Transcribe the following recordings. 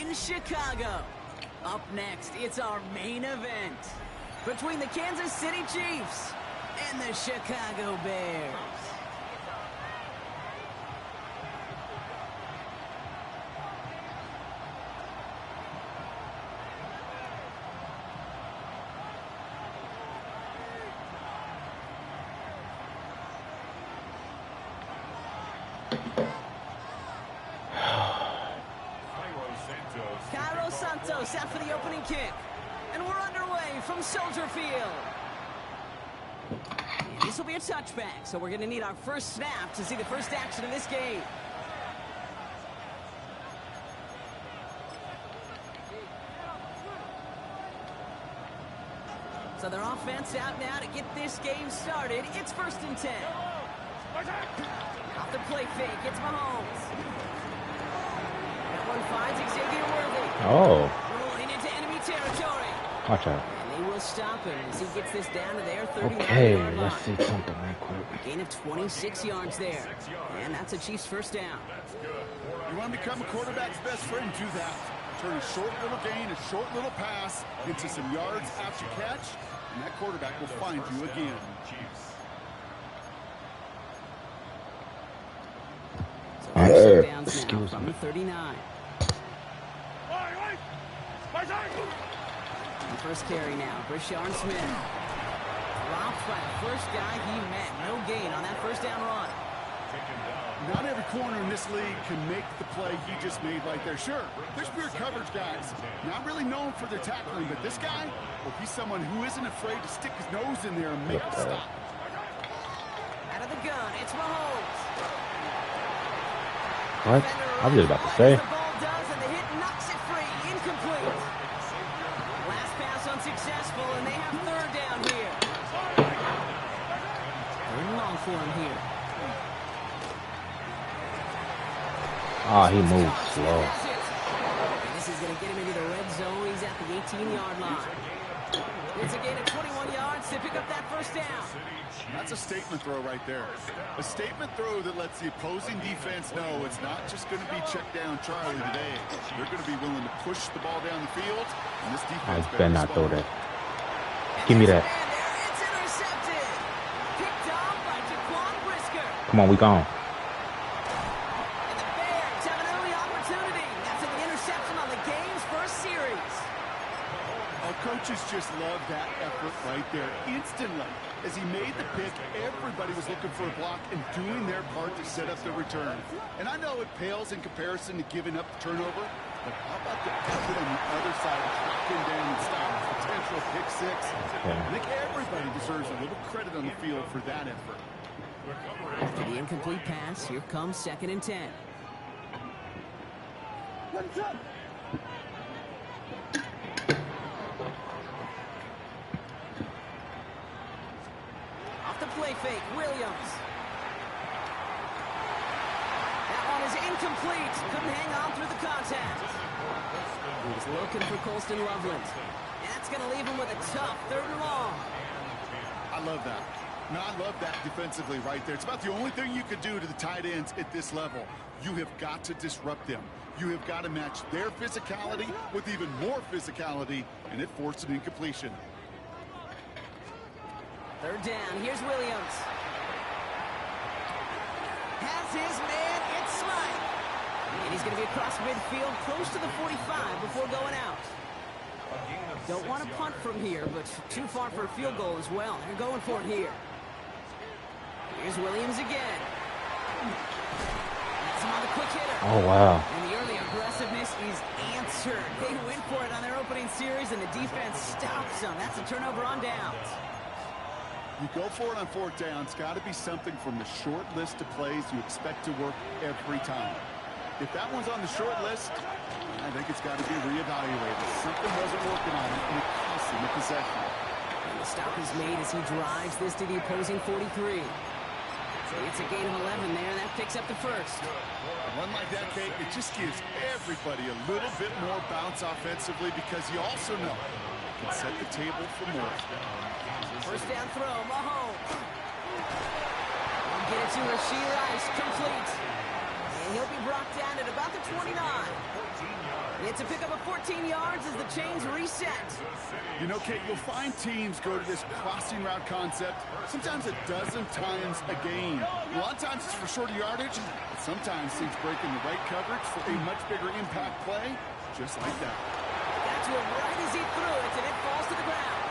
in Chicago. Up next, it's our main event between the Kansas City Chiefs and the Chicago Bears. Out for the opening kick, and we're underway from Soldier Field. And this will be a touchback, so we're going to need our first snap to see the first action of this game. So their offense out now to get this game started. It's 1st and 10. Off the play fake, it's Mahomes. That one finds Xavier Worthy. Oh. Territory. Watch out. And they will stop him as he gets this down to their 39-yard Okay, line. let's see something right quick. Gain of 26 yards there. And that's a Chiefs first down. You want to become a quarterback's best friend, do that. Turn a short little gain, a short little pass into some yards after catch, and that quarterback will find you again. So excuse me. From the 39. First carry now, Brishard Smith. Dropped by the first guy he met. No gain on that first down run. Not every corner in this league can make the play he just made right there. Sure, there's pure coverage guys. Not really known for their tackling, but this guy, well, he's someone who isn't afraid to stick his nose in there and make a stop. Out of the gun, it's Mahomes. What? I was just about to say. Unsuccessful, and they have 3rd down here. 3rd and long for him here. Ah, he moves slow. And this is going to get him into the red zone. He's at the 18-yard line. It's a gain of 21 yards to pick up that first down. That's a statement throw right there. A statement throw that lets the opposing defense know it's not just going to be check down Charlie today. They're going to be willing to push the ball down the field. And this defense better not throw that. Give me that. It's intercepted. Picked off by Jaquan Brisker. Come on, we gone. And the Bears have an early opportunity after the interception on the game's first series. Our coaches just love that effort right there. Instantly, as he made the pick, everybody was looking for a block and doing their part to set up the return. And I know it pales in comparison to giving up the turnover, but how about the effort on the other side of tracking down and stop potential pick six? I think everybody deserves a little credit on the field for that effort. After the incomplete pass, here comes 2nd and 10. What's up? Off the play fake, Williams. That one is incomplete. Couldn't hang on through the contact. He's looking for Colston Loveland. And that's going to leave him with a tough 3rd and long. I love that. No, I love that defensively right there. It's about the only thing you could do to the tight ends at this level. You have got to disrupt them. You have got to match their physicality with even more physicality, and it forced an incompletion. 3rd down. Here's Williams. Has his man. It's Smythe. And he's going to be across midfield, close to the 45 before going out. Don't want to punt from here, but too far for a field goal as well. They're going for it here. Here's Williams again. That's him on the quick hitter. Oh, wow. And the early aggressiveness is answered. They went for it on their opening series, and the defense stops them. That's a turnover on downs. You go for it on 4th down. It's got to be something from the short list of plays you expect to work every time. If that one's on the short list, I think it's got to be reevaluated. Something wasn't working on it, and it cost him the possession. And the stop is made as he drives this to the opposing 43. So it's a gain of 11 there, and that picks up the first. A run like that, Kate, it just gives everybody a little bit more bounce offensively because you also know it can set the table for more. First down throw, Mahomes. And get it to Rashee Rice, complete. And he'll be brought down at about the 29. It's a pickup of 14 yards as the chains reset. You know, Kate, you'll find teams go to this crossing route concept sometimes a dozen times a game. A lot of times it's for shorter yardage, but sometimes teams break in the right coverage for a much bigger impact play, just like that. Got to him right as he threw it, and it falls to the ground.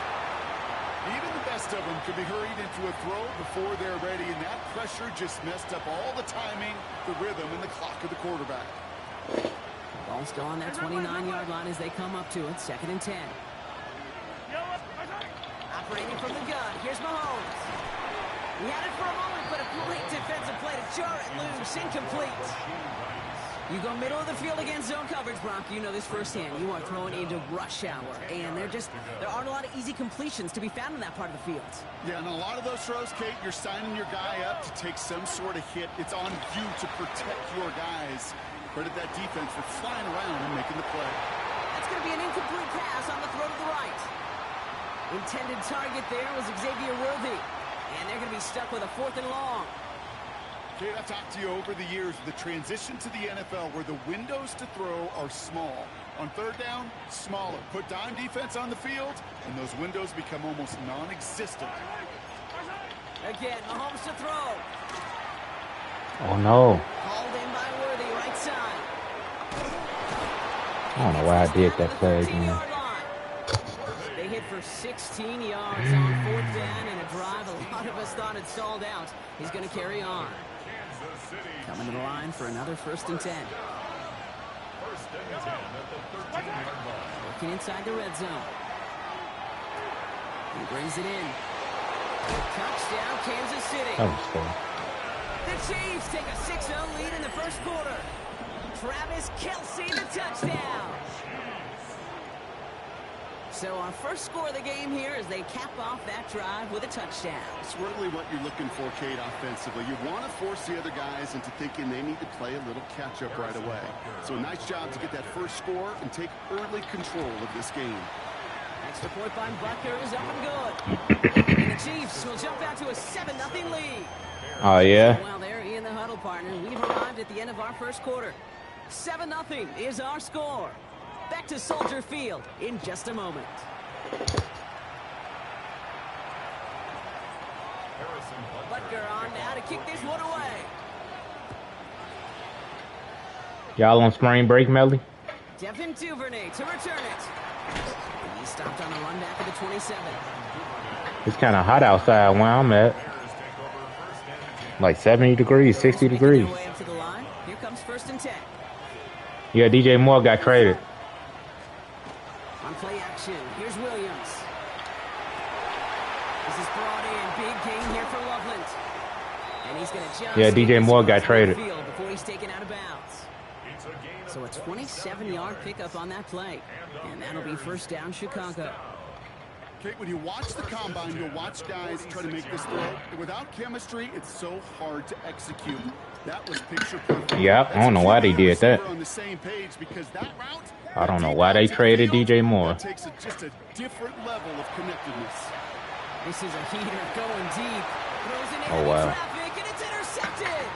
Even the best of them could be hurried into a throw before they're ready, and that pressure just messed up all the timing, the rhythm, and the clock of the quarterback. Ball still on that 29-yard line as they come up to it, 2nd and 10. Operating from the gun, here's Mahomes. He had it for a moment, but a great defensive play to jar it loose, incomplete. You go middle of the field against zone coverage, Brock. You know this firsthand. You are throwing into rush hour, and there aren't a lot of easy completions to be found in that part of the field. Yeah, and a lot of those throws, Kate, you're signing your guy up to take some sort of hit. It's on you to protect your guys. Credit that defense for flying around and making the play. That's going to be an incomplete pass on the throw to the right. Intended target there was Xavier Worthy, and they're going to be stuck with a 4th and long. Kate, I've talked to you over the years, the transition to the NFL where the windows to throw are small. On 3rd down, smaller. Put dime defense on the field, and those windows become almost non-existent. Again, Mahomes to throw. Oh, no. Called in by Worthy, right side. I don't know why I did that play again. They hit for 16 yards on 4th down in a drive a lot of us thought had stalled out. He's going to carry on. Coming to the line for another 1st and 10. Working inside the red zone. He brings it in. Touchdown, Kansas City. That was cool. The Chiefs take a 6-0 lead in the 1st quarter. Travis Kelce, the touchdown. So our first score of the game here as they cap off that drive with a touchdown. It's really what you're looking for, Kate, offensively. You want to force the other guys into thinking they need to play a little catch-up right away. So a nice job to get that first score and take early control of this game. Extra point by Butker is up and good. And the Chiefs will jump out to a 7-0 lead. Oh, yeah? Well, there in the huddle, partner. We've arrived at the end of our first quarter. 7-0 is our score. Back to Soldier Field in just a moment. Butker on now to kick this one away. Y'all on spring break, Melly? Devin Duvernay to return it. He stopped on a run back at the 27. It's kind of hot outside where I'm at. Like 70 degrees, 60 degrees. Way up to the line. Here comes 1st and 10. Yeah, DJ Moore got traded. On play action, here's Williams. This is brought in. Big gain here for Loveland. And he's going to just... Yeah, DJ Moore got traded. Before he's taken out of bounds. So a 27-yard pickup on that play. And that'll be 1st down Chicago. Kate, when you watch the combine, you'll watch guys try to make this throw. Without chemistry, it's so hard to execute. That was picture perfect. Yeah, I don't know why they did that. On the same page because that route, I don't know why they traded DJ Moore. That takes just a different level of connectedness. This is a heater going deep. Throws it Oh, into wow. traffic, and it's intercepted.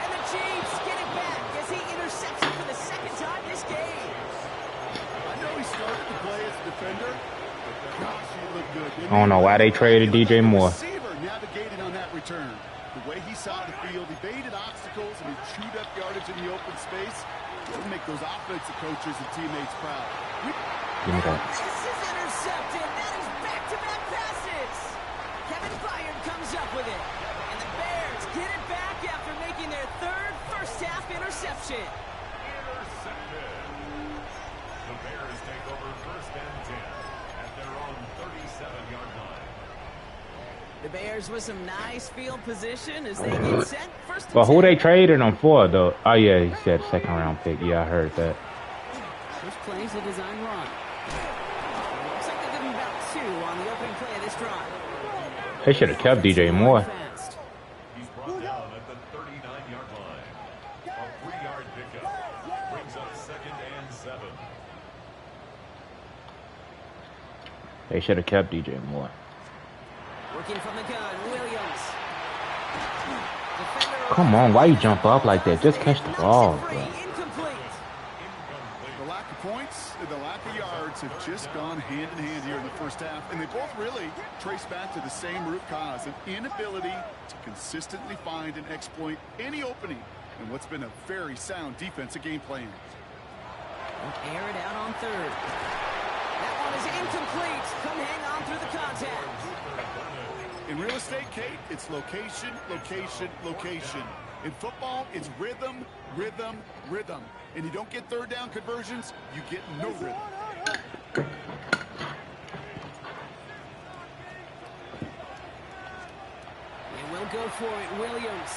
And the Chiefs get it back as he intercepts it for the 2nd time this game. I know he started the play as a defender, but gosh, he looked good. I don't know why they traded DJ Moore. Receiver navigated on that return. The way he saw the field, he baited obstacles and he chewed up yardage in the open space. It'll make those offensive coaches and teammates proud. Give me that. This is intercepted. That is back-to-back passes. Kevin Byard comes up with it. And the Bears get it back after making their 3rd first-half interception. Intercepted. The Bears take over 1st and 10 at their own 37-yard line. The Bears with some nice field position as they get set. First But who they traded him for, though? Oh, yeah, he said 2nd round pick. Yeah, I heard that. First plays a design run. Looks like they give him about 2 on the opening play of this drive. They should have kept DJ Moore. Fast. He's brought down at the 39-yard line. A 3-yard pickup brings up 2nd and 7. They should have kept DJ Moore. Working from the gun, Williams. Come on, why you jump up like that? Just catch the ball, bro. Incomplete. The lack of points and the lack of yards have just gone hand in hand here in the first half, and they both really trace back to the same root cause, an inability to consistently find and exploit any opening in what's been a very sound defensive game plan. Air it out on third. That one is incomplete. Come hang on through the contact. In real estate, Kate, it's location, location, location. In football, it's rhythm, rhythm, rhythm. And you don't get third down conversions, you get no rhythm. And we'll go for it, Williams.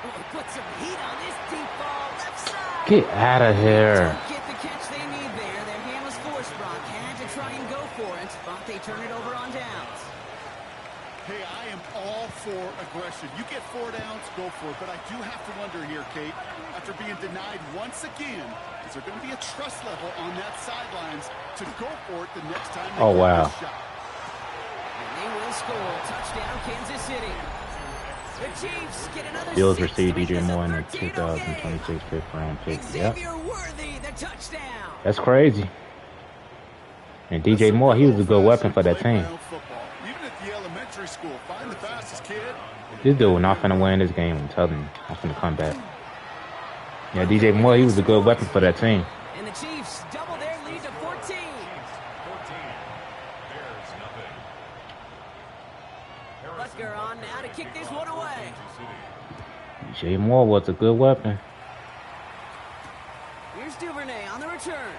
Oh, put some heat on this deep ball, left side. Get out of here. Don't get the catch they need there. Their hand was forced, Brock. Had to try and go for it, but they turn it over on downs. Hey, I am all for aggression. You get 4 downs, go for it. But I do have to wonder here, Kate, after being denied once again, is there going to be a trust level on that sidelines to go for it the next time they get this shot? And they will score. Touchdown, Kansas City. The Chiefs get another Bills 6 received to make DJ this a Moore in the 13-0 game. 2026 fifth-round pick. Yep. Xavier Worthy, the touchdown. That's crazy. And DJ Moore, he was a good weapon for that team. Even at the elementary school, find the fastest kid. This dude not finna win this game. I'm telling you, I'm finna come back. Yeah, DJ Moore, he was a good weapon for that team. And the Chiefs double their lead to 14. 14. Bears nothing. Butker on now to kick this one away. DJ Moore was a good weapon. Here's Duvernay on the return.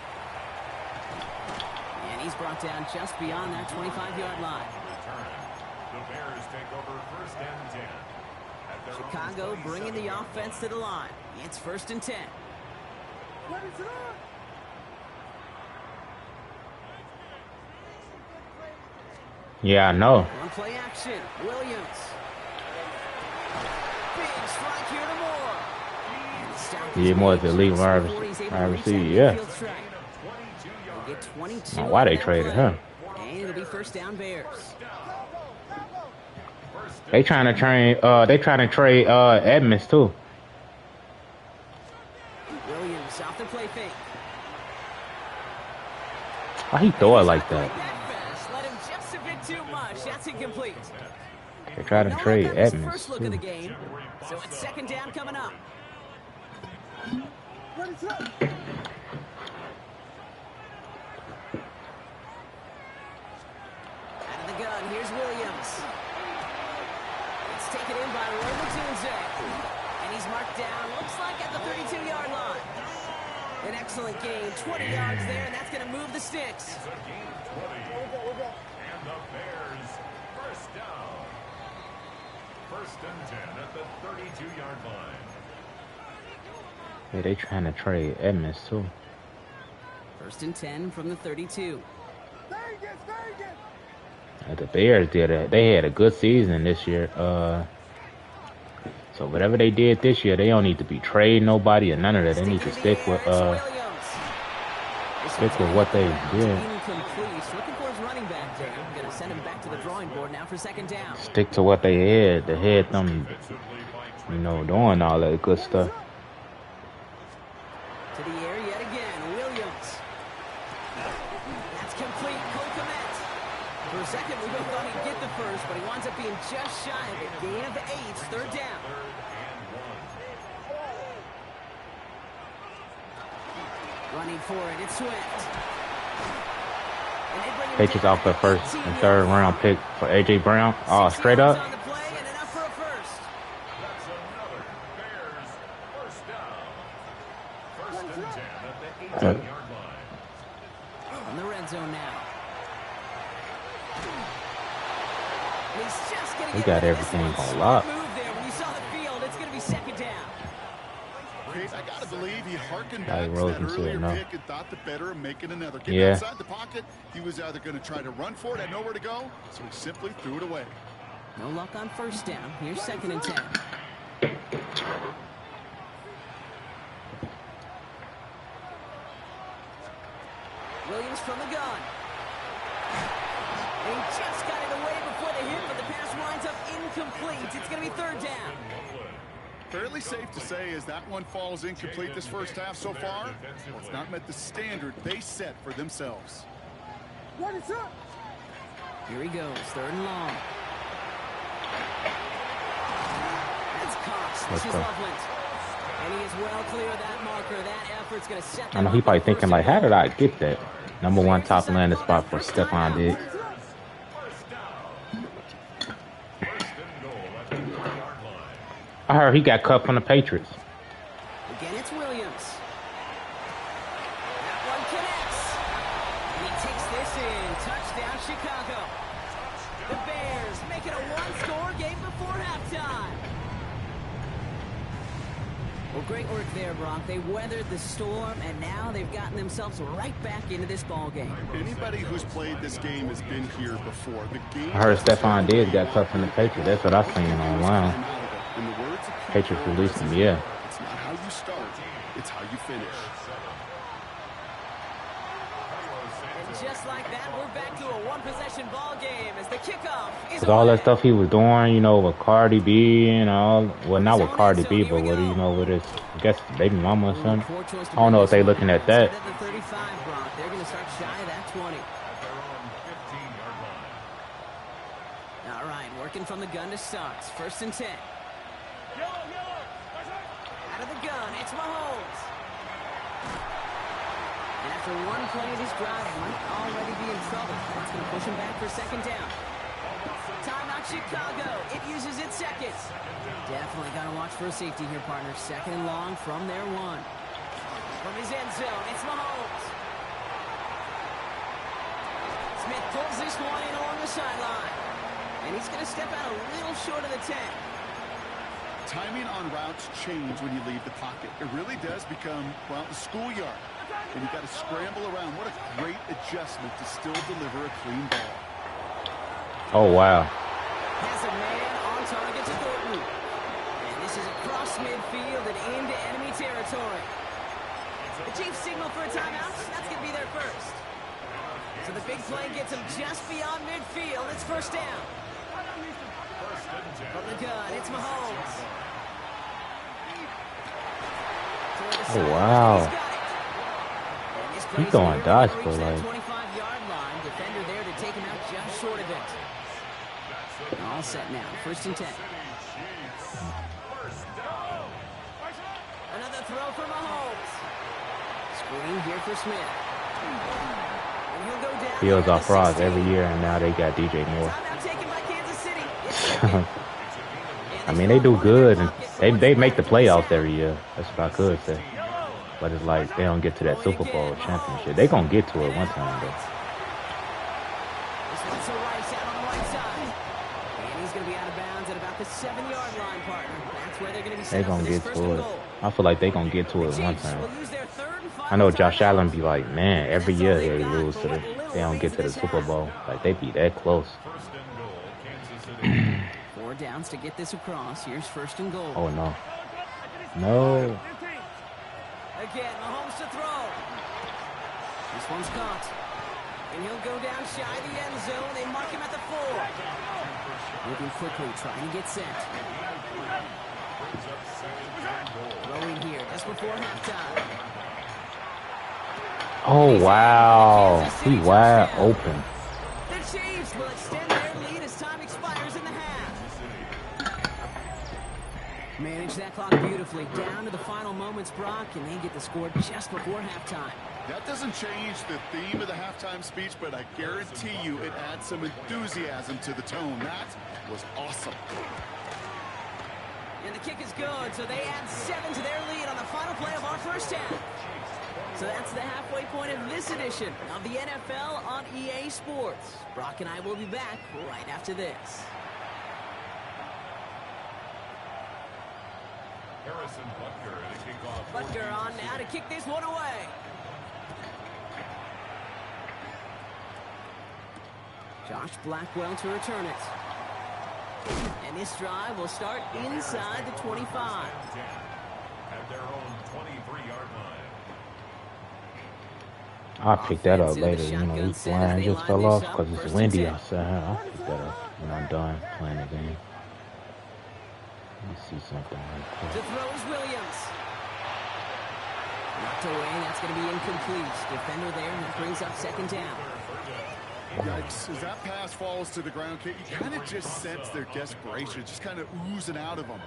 And he's brought down just beyond that 25-yard line. The Bears take over first and 10. At their own Chicago bringing the offense to the line. It's first and 10. Yeah, I know. One play action. Williams. Big strike here to Moore. DJ Moore is the elite wide receiver. Yeah. Get 22. Why they traded him? And it'll be first down Bears. They trying to trade Edmonds too. Williams off the play fake. Why he throw it like that? Let him just a bit too much. That's incomplete. They try to trade Edmonds First look of the too. game. So it's second down coming up. Out of the gun, here's Williams. It's taken in by Roy Matunze. And he's marked down, looks like at the 32-yard line. An excellent gain, 20 yards there, and that's going to move the sticks. It's a gain of 20. And the Bears first down. First and 10 at the 32-yard line. Yeah, they trying to trade Edmonds too. First and 10 from the 32. The Bears did it. They had a good season this year. So whatever they did this year, they don't need to be trading nobody or none of that. They need to stick with what they did. Incomplete. Looking for his running back there. Going to send him back to the drawing board now for second down. Stick to what they had. They had them, doing all that good stuff. To the air yet again. Williams. That's complete. Cole Kmet. For a second, we both thought he'd get the first, but he winds up being just shy of it. Gain of 8, third down. Running for it, it's Swift. Patriots off the first and third round pick for A.J. Brown. Oh, straight up. On the play and enough for a first. That's another Bears first down. First and 10 at the 18-yard line. On the red zone now. And he's just gonna They get got rid of this everything one. on lock. Smart move there. When you saw the field, it's going to be second down. Chris, I got to believe he harkened Larry back to that Rosen said earlier no. pick and thought the better of making another. Getting Yeah. outside the pocket, he was either going to try to run for it, had nowhere to go, so he simply threw it away. No luck on first down. Here's second and 10. Williams from the gun. And he just got it away before the hit, but the pass winds up incomplete. It's going to be third down. Fairly safe to say as that one falls incomplete this first half so far, well, it's not met the standard they set for themselves. What is up? Here he goes, 3rd and long. That's Cox. This is Loveland. And he is well clear of that marker. That effort's going to set them I know he up probably on thinking 1st like, and how goal. did I get that? Number 1 top landing spot for Stephon Diggs. I heard he got cut from the Patriots. Again, it's Williams. That one connects. He takes this in. Touchdown, Chicago. The Bears make it a one-score game before halftime. Well, great work there, Brock. They weathered the storm, and now they've gotten themselves right back into this ball game. Anybody who's played this game has been here before. The game I heard Stephon Diggs got cut from the Patriots. That's what I seen online. In the words of Patriots released him, yeah. It's not how you start, it's how you finish. And just like that, we're back to a one-possession ball game as the kickoff is With all that away. stuff he was doing, you know, with Cardi B and all, well, not with Cardi B, but with, you know, with his, I guess, baby mama or something. I don't know if they looking at that. Instead of the 35, Brock, they're going to start shy of that 20. All right, working from the gun to start. 1st and 10. Out of the gun, it's Mahomes. And after one play of this drive, might already be in trouble. That's going to push him back for 2nd down. Timeout Chicago. It uses its seconds. Definitely got to watch for a safety here, partner. 2nd and long from their 1. From his end zone, it's Mahomes. Smith pulls this one in along the sideline. And he's going to step out a little short of the 10. Timing on routes change when you leave the pocket. It really does become, well, the schoolyard. And you got to scramble around. What a great adjustment to still deliver a clean ball. Oh, wow. Has a man on target to Thornton. And this is across midfield and into enemy territory. The Chiefs signal for a timeout. That's going to be their first. So the big play gets him just beyond midfield. It's 1st down. From the gun, it's Mahomes. Oh, wow. He's throwing dice for like. 25-yard line. Defender there to take him out just short of it. All set now. 1st and 10. Another throw for Mahomes. Screen here for Smith. And he'll go down. Fields off Frost every year, and now they got DJ Moore. Timeout taken by Kansas City. It's I mean, they do good, and they make the playoffs every year. That's what I could say. But it's like they don't get to that Super Bowl championship. They gonna get to it one time, though. This one's to Rice out on the right side. And he's going to be out of bounds at about the 7-yard line, partner. That's where they're going to be They set up gonna for this get 1st to and it. goal. I feel like they gonna get to it one Chiefs time. will use their 3rd and final I know Josh timeout. Allen be like, man, every year they lose to the, they don't get to the Super Bowl. Like they be that close. 4 downs to get this across. Here's 1st and goal. Oh no, no. Again, Mahomes to throw. This one's caught. And he'll go down shy of the end zone. They mark him at the 4. Moving quickly, trying to get set. Throwing here just before halftime. Oh wow, he wide open. The Chiefs will extend their lead as time expires in the half. Manage that clock beautifully. Down to the final moments, Brock, and they get the score just before halftime. That doesn't change the theme of the halftime speech, but I guarantee you it adds some enthusiasm to the tone. That was awesome. And the kick is good, so they add 7 to their lead on the final play of our first half. So that's the halfway point of this edition of the NFL on EA Sports. Brock and I will be back right after this. Harrison Butker at a kickoff. Butker on now to kick this one away. Josh Blackwell to return it. And this drive will start inside the 25. At their own 23-yard line. I'll pick that up later. You know, this line just fell off because it's windy outside. I'll pick that up when I'm done playing the game. Let me see something right To quick. throw is Williams. Knocked away. That's going to be incomplete. Defender there, and that brings up second down. Yikes. As that pass falls to the ground, Kate, you kind of just sense their desperation, just kind of oozing out of them.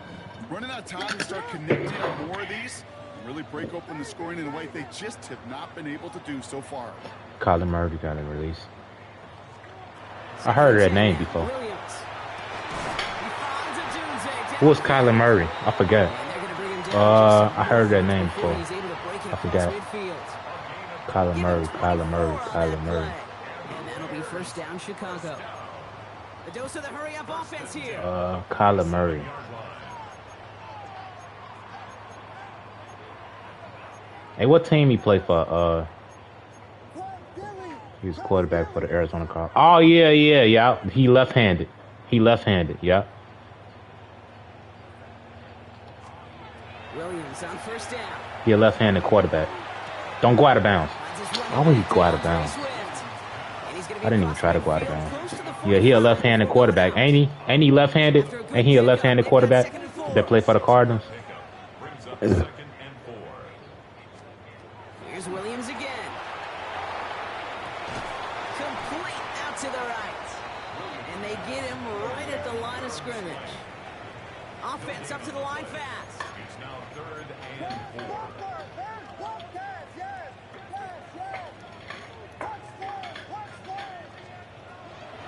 Running out of time to start connecting on more of these and really break open the scoring in a way they just have not been able to do so far. Kyler Murray got a release. I heard that name before. Williams. He finds a Dunze. Who was Kyler Murray? I forgot. And they're going to bring him down I heard that name before before. he's able to break it I across forgot. midfield. Kyler Give Murray, him Kyler 24 Murray, on Kyler that Murray. play. And that'll be first down, Chicago. The dose of the hurry-up offense here. Kyler Murray. Hey, what team he play for? He was quarterback for the Arizona Cardinals. Oh, yeah. He left-handed. Yeah. Williams on first down. He a left-handed quarterback. Don't go out of bounds. Why would he go out of bounds? I didn't even try to go out of bounds. Yeah, he a left-handed quarterback. Ain't he? Ain't he left-handed? Ain't he a left-handed quarterback that play for the Cardinals? Here's Williams again. Complete out to the right. And they get him right at the line of scrimmage. Offense up to the line fast. It's now 3rd and 4.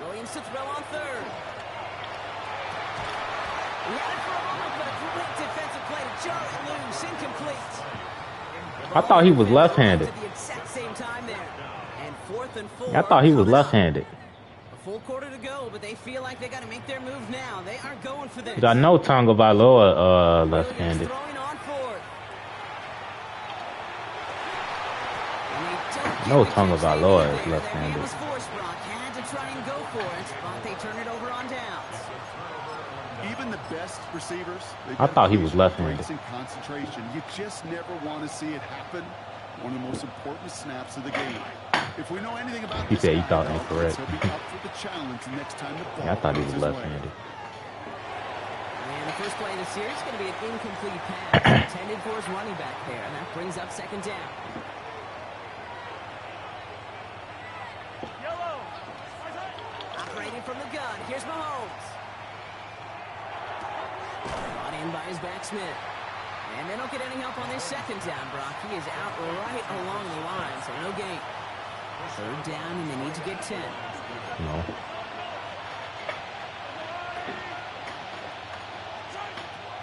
Williams to throw on third. He had it for a moment, but a great defensive play to jar it loose. Incomplete. I thought he was left-handed. At the exact same time there. And 4th and 4. I thought he was coming up. left-handed. A full quarter to go, but they feel like they got to make their move now. They aren't going for this. 'Cause I know Tonga Valoa Williams left-handed. throwing on fourth. And they don't No get the Tonga catch they Valoa need is there. left-handed. That man was forced, Brock. Had to try and go for it, but they turn it over on downs. Even the best receivers, I thought he was left-handed. Concentration. You just never want to see it happen. One of the most important snaps of the game. If we know anything about He this said he guy, thought though, incorrect. he'll be up for the challenge next time the ball Yeah, I thought he was comes his way. left-handed. And the first play of the series is going to be an incomplete pass intended for his running back there, and that brings up second down. Operating from the gun, here's Mahomes. Brought in by his back Smith. And they don't get any help on this second down, Brock. He is out right along the line, so no gain. Third down, and they need to get 10. No.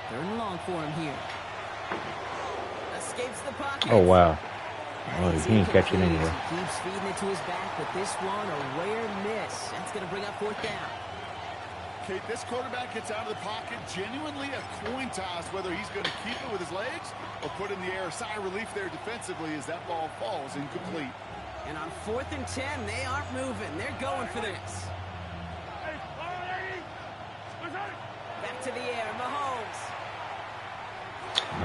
Third and long for him here. Escapes the pocket. Oh, wow. Oh, He's he ain't catching incomplete. anywhere. He keeps feeding it to his back, but this one a rare miss. That's going to bring up fourth down. Kate, this quarterback gets out of the pocket, genuinely a coin toss whether he's going to keep it with his legs or put in the air. Sigh of relief there defensively as that ball falls incomplete. And on 4th and 10, they aren't moving. They're going for this. Back to the air, Mahomes.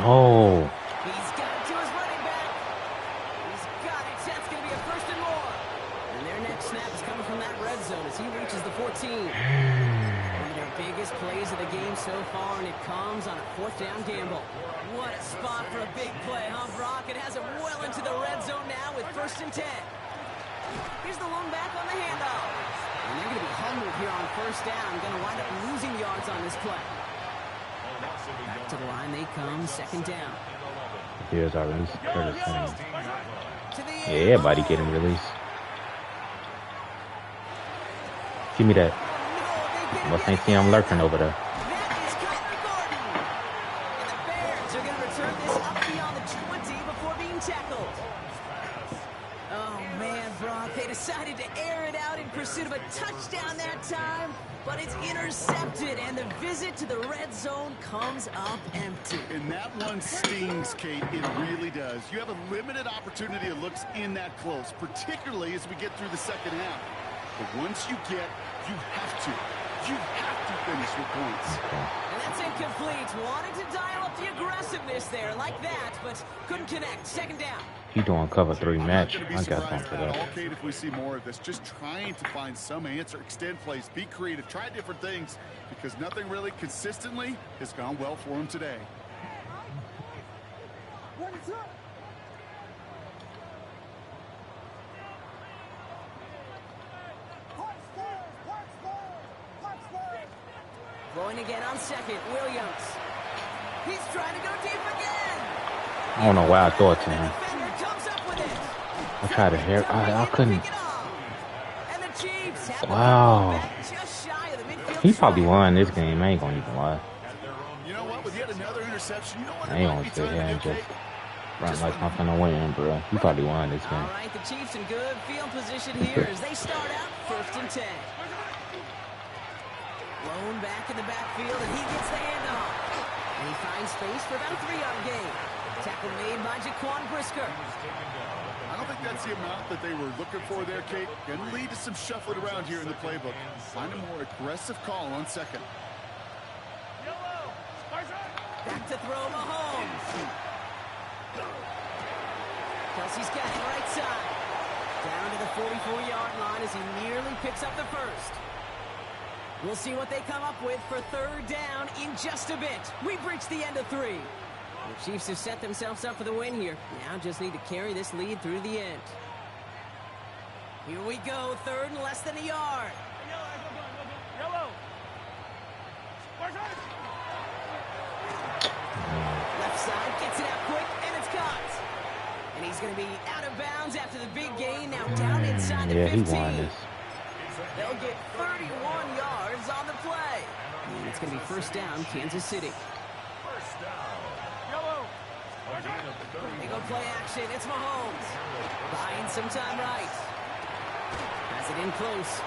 No. He's got it to his running back. He's got it. That's going to be a first and more. And their next snap is coming from that red zone as he reaches the 14. One of their biggest plays of the game so far, and it comes on a 4th down gamble. What a spot for a big play, huh, Brock? It has him well into the red zone now with 1st and 10. Here's the lone back on the handoff. And they're going to be humbled here on 1st down. Going to wind up losing yards on this play. Back to the line they come, 2nd down. Here's our release. Curtis Samuel. To the Yeah, air, everybody getting Mahomes. released. Give me that. Must ain't see him lurking over there. That is Kyler Gordon. And the Bears are going to return this up beyond the 20 before being tackled. Oh, man, Brock, they decided to air it out in pursuit of a touchdown that time, but it's intercepted, and the visit to the red zone comes up empty. And that one stings, Kate. It really does. You have a limited opportunity that looks in that close, particularly as we get through the second half. But once you have to finish with points. And That's incomplete. Wanted to dial up the aggressiveness there like that, but couldn't connect. Second down. He doing cover 3 match. I got Surprised for at that. all, Kate, if we see more of this. Just trying to find some answer, extend plays, be creative, try different things, because nothing really consistently has gone well for him today. Throwing again on second, Williams. He's trying to go deep again. I don't know why I thought to him. Defender comes up with it. I tried to hear. I couldn't. And the Chiefs have Wow. just shy of the midfield. He probably won this game. I ain't gonna even lie. You know what? With yet another interception, you know what? I ain't gonna sit here and just run like I'm finna win, bro. He probably won this game. All right, the Chiefs in good field position here as they start out 1st and 10. Blown back in the backfield, and he gets the handoff. And he finds space for about a 3-yard gain. Tackle made by Jaquan Brisker. I don't think that's the amount that they were looking for there, Kate. Going to lead to some shuffling around here in the playbook. Find a more aggressive call on second. Back to throw Mahomes. Kelsey's got it right side. Down to the 44-yard line as he nearly picks up the first. We'll see what they come up with for 3rd down in just a bit. We've reached the end of 3. The Chiefs have set themselves up for the win here. Now just need to carry this lead through the end. Here we go, 3rd and less than a yard. Left side gets it out quick, and it's caught. And he's going to be out of bounds after the big gain. Now down inside the 15. Yeah, he won this. They'll get 31 yards on the play. And it's going to be 1st down, Kansas City. They go play action. It's Mahomes. Buying some time right. Has it in close.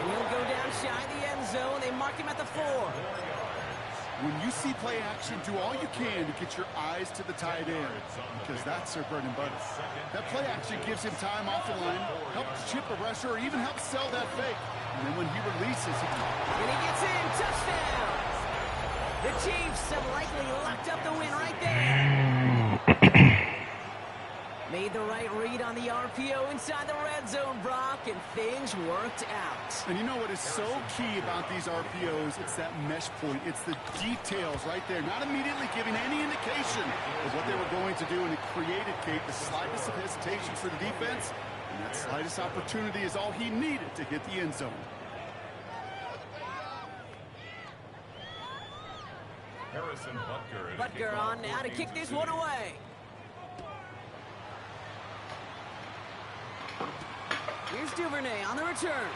And he'll go down shy of the end zone. They mark him at the 4. When you see play action, do all you can to get your eyes to the tight end, because that's their bread and butter. That play action gives him time off the line, helps chip a rusher, or even helps sell that fake. And then when he releases, And he gets in. Touchdown. The Chiefs have likely locked up the win right there. Made the right read on the RPO inside the red zone, Brock, and things worked out. And you know what is so key about these RPOs? It's that mesh point. It's the details right there. Not immediately giving any indication of what they were going to do, and it created, Kate, the slightest of hesitation for the defense. And that slightest opportunity is all he needed to hit the end zone. Harrison Butker on now to kick this one away. Here's Duvernay on the return.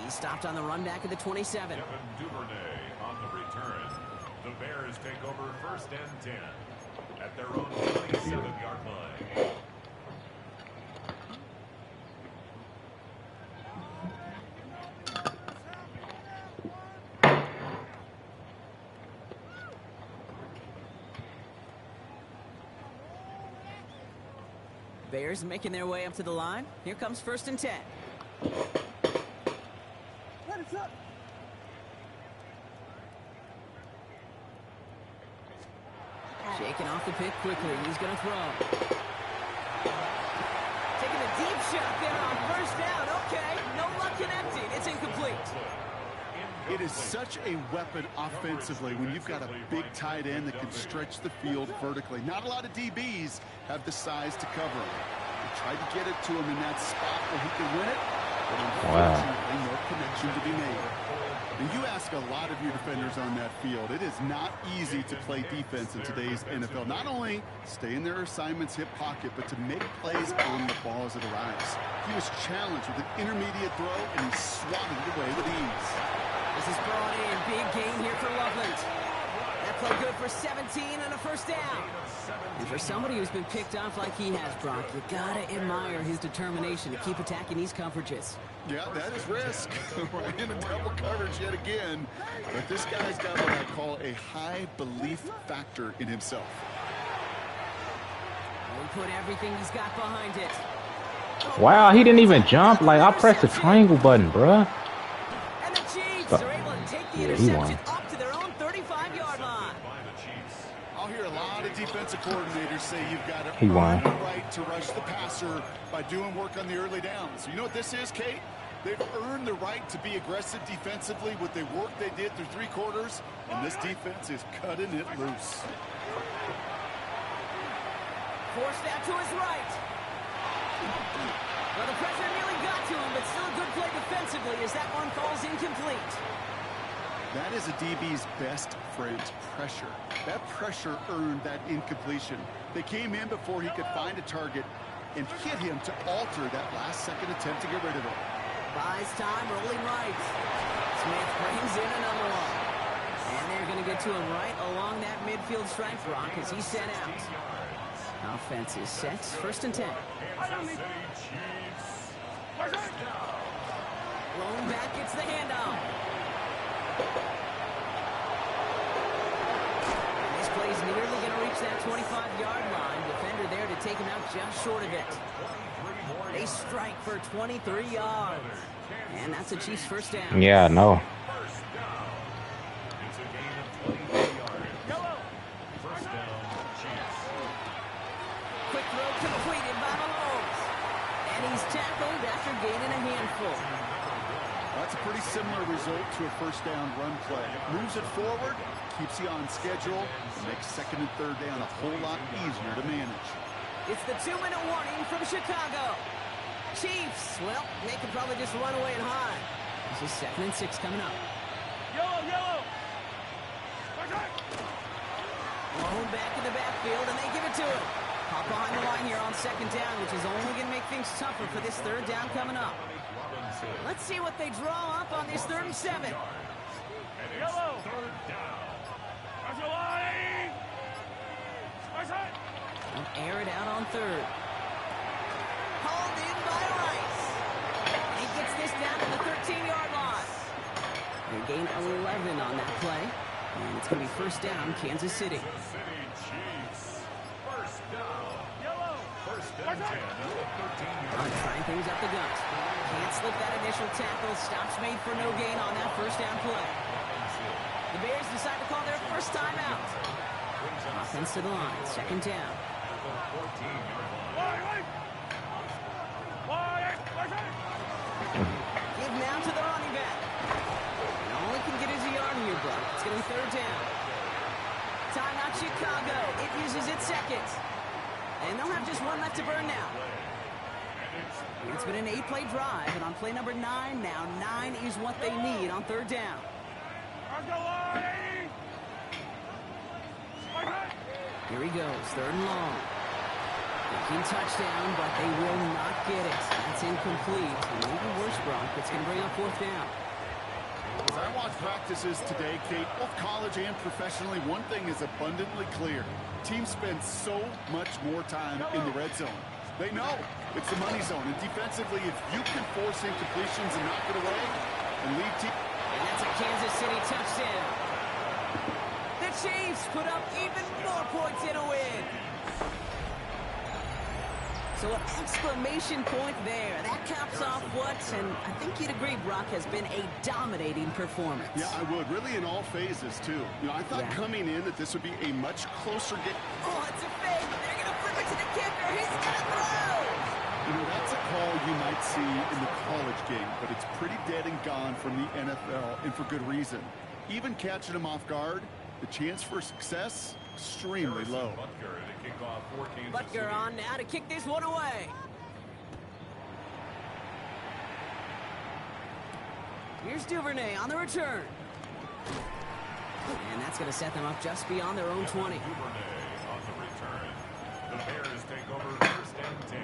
He stopped on the run back at the 27. Kevin Duvernay on the return. The Bears take over 1st and 10 at their own 27-yard line. Bears making their way up to the line. Here comes 1st and 10. Shaking off the pick quickly. He's going to throw. Taking a deep shot there on 1st down. Okay, no luck connecting. It's incomplete. It is such a weapon offensively when you've got a big tight end that can stretch the field vertically. Not a lot of DBs have the size to cover him. They tried to get it to him in that spot where he could win it, but unfortunately, no connection to be made. And you ask a lot of your defenders on that field. It is not easy to play defense in today's NFL. Not only stay in their assignment's hip pocket, but to make plays on the ball as it arrives. He was challenged with an intermediate throw, and he swatted it away with ease. This is brought in. Big gain here for Loveland. That play good for 17 and a 1st down. And for somebody who's been picked off like he has, Brock, you gotta admire his determination to keep attacking these coverages. Yeah, that is risk. Right in a double coverage yet again. But this guy's got what I call a high belief factor in himself. He put everything he's got behind it. Wow, he didn't even jump. Like, I pressed the triangle button, bruh. And the Chiefs are the Yeah, he interception won. up to their own 35-yard line. I'll hear a lot of defensive coordinators say you've got to He won. earn the right to rush the passer by doing work on the early downs. You know what this is, Kate? They've earned the right to be aggressive defensively with the work they did through 3 quarters, and this defense is cutting it loose. Forced out to his right. Well, the pressure nearly got to him, but still a good play defensively as that one falls incomplete. That is a DB's best friend, pressure. That pressure earned that incompletion. They came in before he could find a target and hit him to alter that last-second attempt to get rid of it. Buys time, rolling right. Smith brings in another one. And they're going to get to him right along that midfield stripe, Brock, as he's sent out. Offense is set, 1st and 10. Blown back, it's the handoff. And this play's nearly going to reach that 25-yard line. Defender there to take him out just short of it. They strike for 23 yards. And that's a Chiefs 1st down. Yeah, I know. Quick throw completed by Mahomes. And he's tackled after gaining a handful. That's a pretty similar result to a 1st down run play. Moves it forward, keeps you on schedule, and makes 2nd and 3rd down a whole lot easier to manage. It's the 2-minute warning from Chicago. Chiefs, well, they could probably just run away and hide. This is 2nd and 6 coming up. Yellow. Blown back in the backfield, and they give it to him. Hop behind the line here on 2nd down, which is only going to make things tougher for this 3rd down coming up. Let's see what they draw up on this 3rd and 7. Yellow. Air it out on 3rd. Hauled in by Rice. He gets this down to the 13-yard line. They gain 11 on that play. And it's going to be 1st down, Kansas City. Trying things up the gut. Can't slip that initial tackle. Stops made for no gain on that 1st down play. The Bears decide to call their 1st timeout. Offense to the line, 2nd down. Give now to the running back. And all he can get is a yard here, but it's going to be 3rd down. Timeout Chicago. It uses its 2nd. And they'll have just 1 left to burn now. It's been an 8-play drive, and on play number 9 now, 9 is what they need on 3rd down. Here he goes, 3rd and long. Thinking touchdown, but they will not get it. That's incomplete. And even worse, Brock, it's going to bring up 4th down. As I watch practices today, Kate, both college and professionally, one thing is abundantly clear. Teams spend so much more time in the red zone. They know it's the money zone. And defensively, if you can force incompletions and knock it away and lead team. And that's a Kansas City touchdown. The Chiefs put up even more points in a win. So an exclamation point there. That caps off what, and I think you'd agree, Brock, has been a dominating performance. Yeah, I would. Really in all phases, too. You know, I thought coming in that this would be a much closer game. Oh, it's a fake. They're going to flip it to the kicker. He's going to throw. You know, that's a call you might see in the college game, but it's pretty dead and gone from the NFL, and for good reason. Even catching them off guard, the chance for success, extremely low. Butker on now to kick this one away. Here's Duvernay on the return. And that's going to set them up just beyond their own 20. The Bears take over 1st and 10.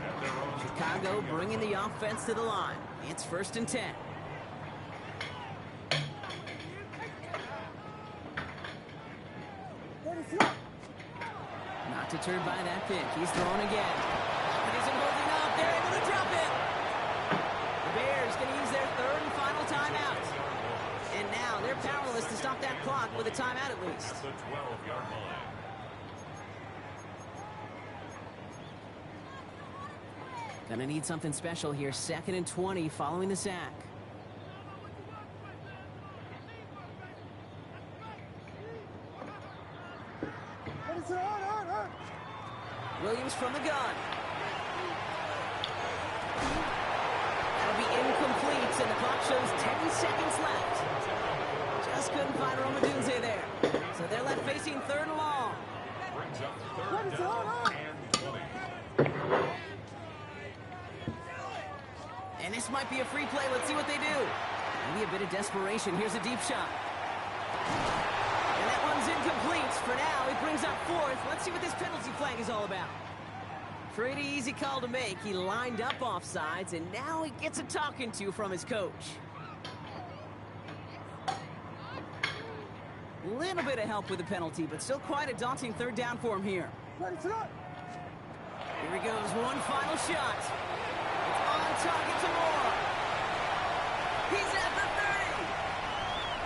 At their own Chicago bringing the offense to the line. It's 1st and 10. Not deterred by that pick. He's thrown again. It isn't holding up. They're able to drop it. The Bears going to use their 3rd and final timeout. And now they're powerless to stop that clock with a timeout at least. the 12-yard line. Gonna need something special here. 2nd and 20 following the sack. Williams from the gun. That'll be incomplete, and the clock shows 10 seconds left. Just couldn't find Romadunze there. So they're left facing 3rd and long. Brings up 3rd down and 20. And this might be a free play. Let's see what they do. Maybe a bit of desperation. Here's a deep shot. And that one's incomplete. For now, it brings up 4th. Let's see what this penalty flag is all about. Pretty easy call to make. He lined up offsides, and now he gets a talking to from his coach. Little bit of help with the penalty, but still quite a daunting 3rd down for him here. Here he goes, one final shot. It's on target to Moore. He's at the 30.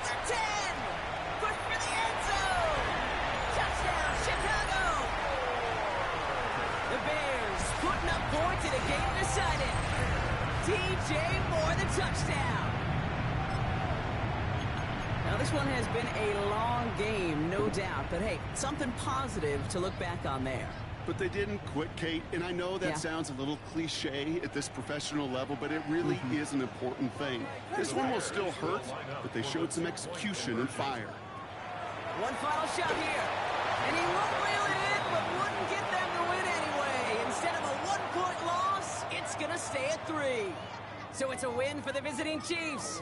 The 10. Push for the end zone. Touchdown, Chicago. The Bears putting up points in a game decided. DJ Moore, the touchdown. Now, this one has been a long game, no doubt. But, hey, something positive to look back on there. But they didn't quit, Kate, and I know that sounds a little cliche at this professional level, but it really is an important thing. This one will still hurt, but they showed some execution and fire. One final shot here, and he won't reel it in, but wouldn't get them to win anyway. Instead of a 1-point loss, it's going to stay at 3. So it's a win for the visiting Chiefs.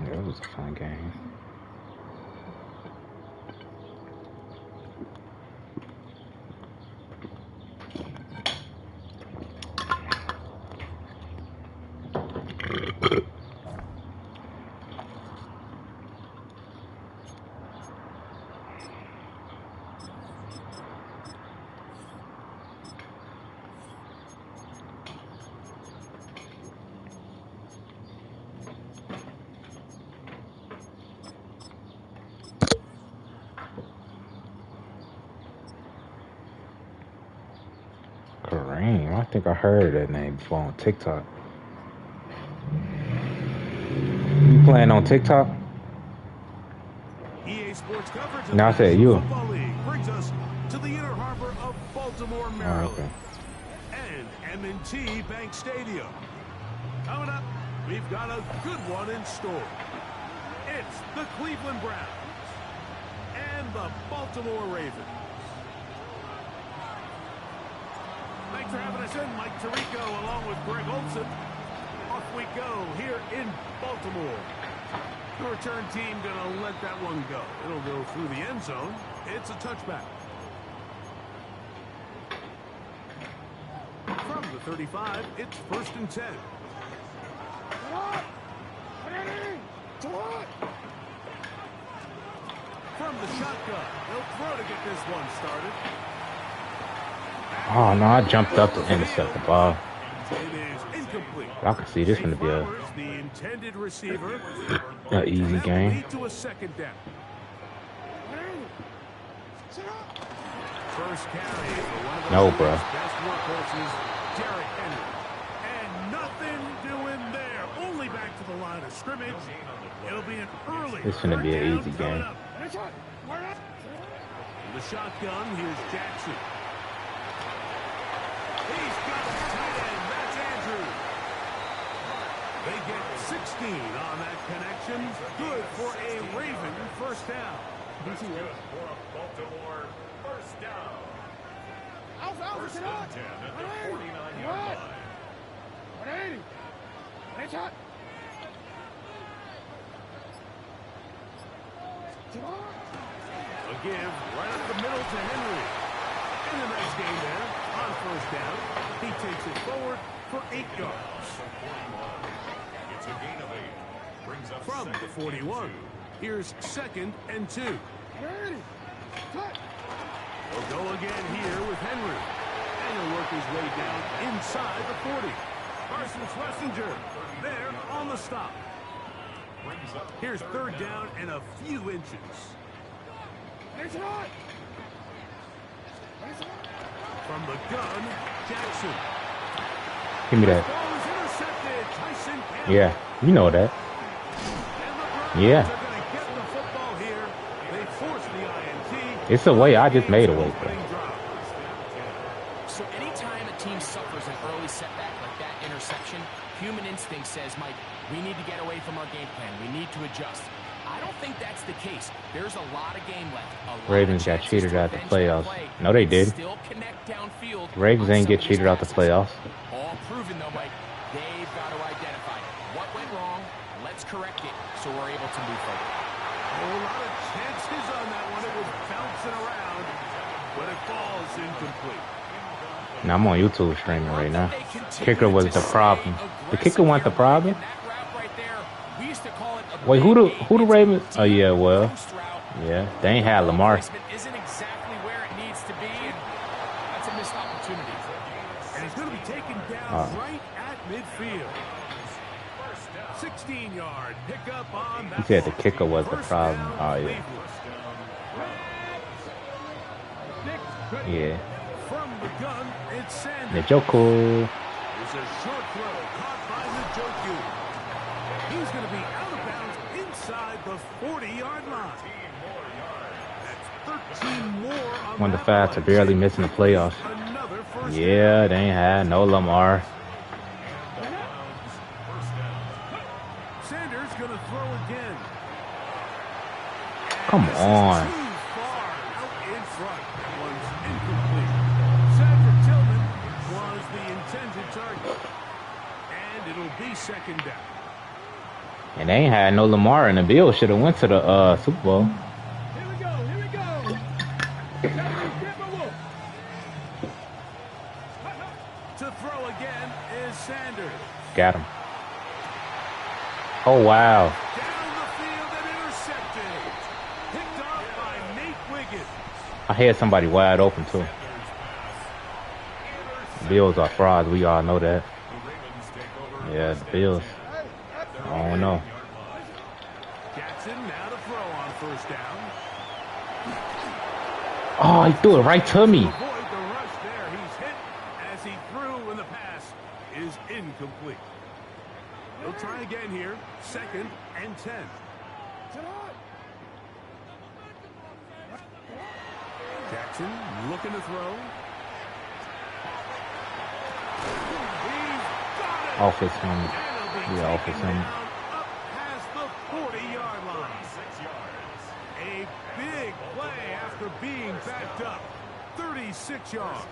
It was a fun game. Kareem, I think I heard that name before on TikTok. You playing on TikTok? EA Sports coverage of No, I the said National you. Football League brings us to the inner harbor of Baltimore, Maryland, okay. and M&T Bank Stadium. Coming up, we've got a good one in store. It's the Cleveland Browns and the Baltimore Ravens. Thanks for having us in, Mike Tirico, along with Greg Olson. Off we go here in Baltimore. The return team gonna let that one go. It'll go through the end zone. It's a touchback. From the 35, it's 1st and 10. From the shotgun, they'll throw to get this one started. Oh no, I jumped up to intercept the ball. It is incomplete. I can see this going to be The intended receiver. an easy game. Lead to a 2nd down. First carry for one of the No, bro. best workhorses, Derrick Henry. And nothing doing there. Only back to the line of scrimmage. It'll be an early. This is going to be an easy game. The shotgun, here's Jackson. He's got the tight end. That's Andrews. They get 16 on that connection. Good for a Raven 1st down. That's good for a Baltimore 1st down. 1st and 10 at the 49-yard line. A give right up the middle to Henry. And a nice game there on 1st down. He takes it forward for 8 yards. It's a gain of 8. Brings up From the 41, here's 2nd and 2. He'll go again here with Henry. And he'll work his way down inside the 40. Carson Schlesinger there on the stop. Here's third down and a few inches. From the gun, Jackson. Give me that. Ball is intercepted. Tyson Campbell. Yeah, you know that. And the Yeah. Browns are going to get the football here. They force the INT. It's a way. I just made a way, bro. So anytime a team suffers an early setback like that interception, human instinct says, Mike, we need to get away from our game plan. We need to adjust. I don't think that's the case. There's a lot of game left. Ravens got cheated out the playoffs. No, they did. Still connect downfield. Ravens ain't get cheated out the playoffs. All proven though, Mike. They've got to identify what went wrong. Let's correct it so we're able to move forward. A lot of chances on that one. It was bouncing around, but it falls incomplete. Now I'm on YouTube streaming right now. Kicker was the problem. The kicker wasn't the problem. Wait, who the Ravens? Oh yeah, well, yeah, they ain't had Lamar. Isn't exactly where it needs to be, and that's a missed opportunity. And he's going to be taken down right at midfield. 16-yard pickup on that. He said the ball. kicker was the First problem. down, Oh yeah, yeah. From the gun, it's Sanders. Njoku. It's a short throw caught by Njoku. He's going to be out of bounds inside the 40-yard line. That's 13 more on One of the that Fats are play. barely missing the playoffs. Another first Yeah, they ain't had no Lamar. Sanders going to throw again. Come on. Too far out in front. That one's incomplete. Sanford Tillman was the intended target. And it'll be second down. And they ain't had no Lamar, and the Bills should have went to the Super Bowl. Here we go. Here we go. To throw again is Sanders. Got him. Oh wow. Down the field and intercepted. Picked off by Nate Wiggins. I had somebody wide open too. Bills are frauds. We all know that. Yeah, the Bills. I don't know. Jackson now to throw on first down. Oh, he threw it right to me. Avoid the rush there. He's hit as he threw, and the pass is incomplete. He'll try again here. Second and 10. Jackson looking to throw. He's got it. Offense him. And he'll be Yeah, offense taken him. down up past the 40-yard line. A big play after being backed up. 36 yards.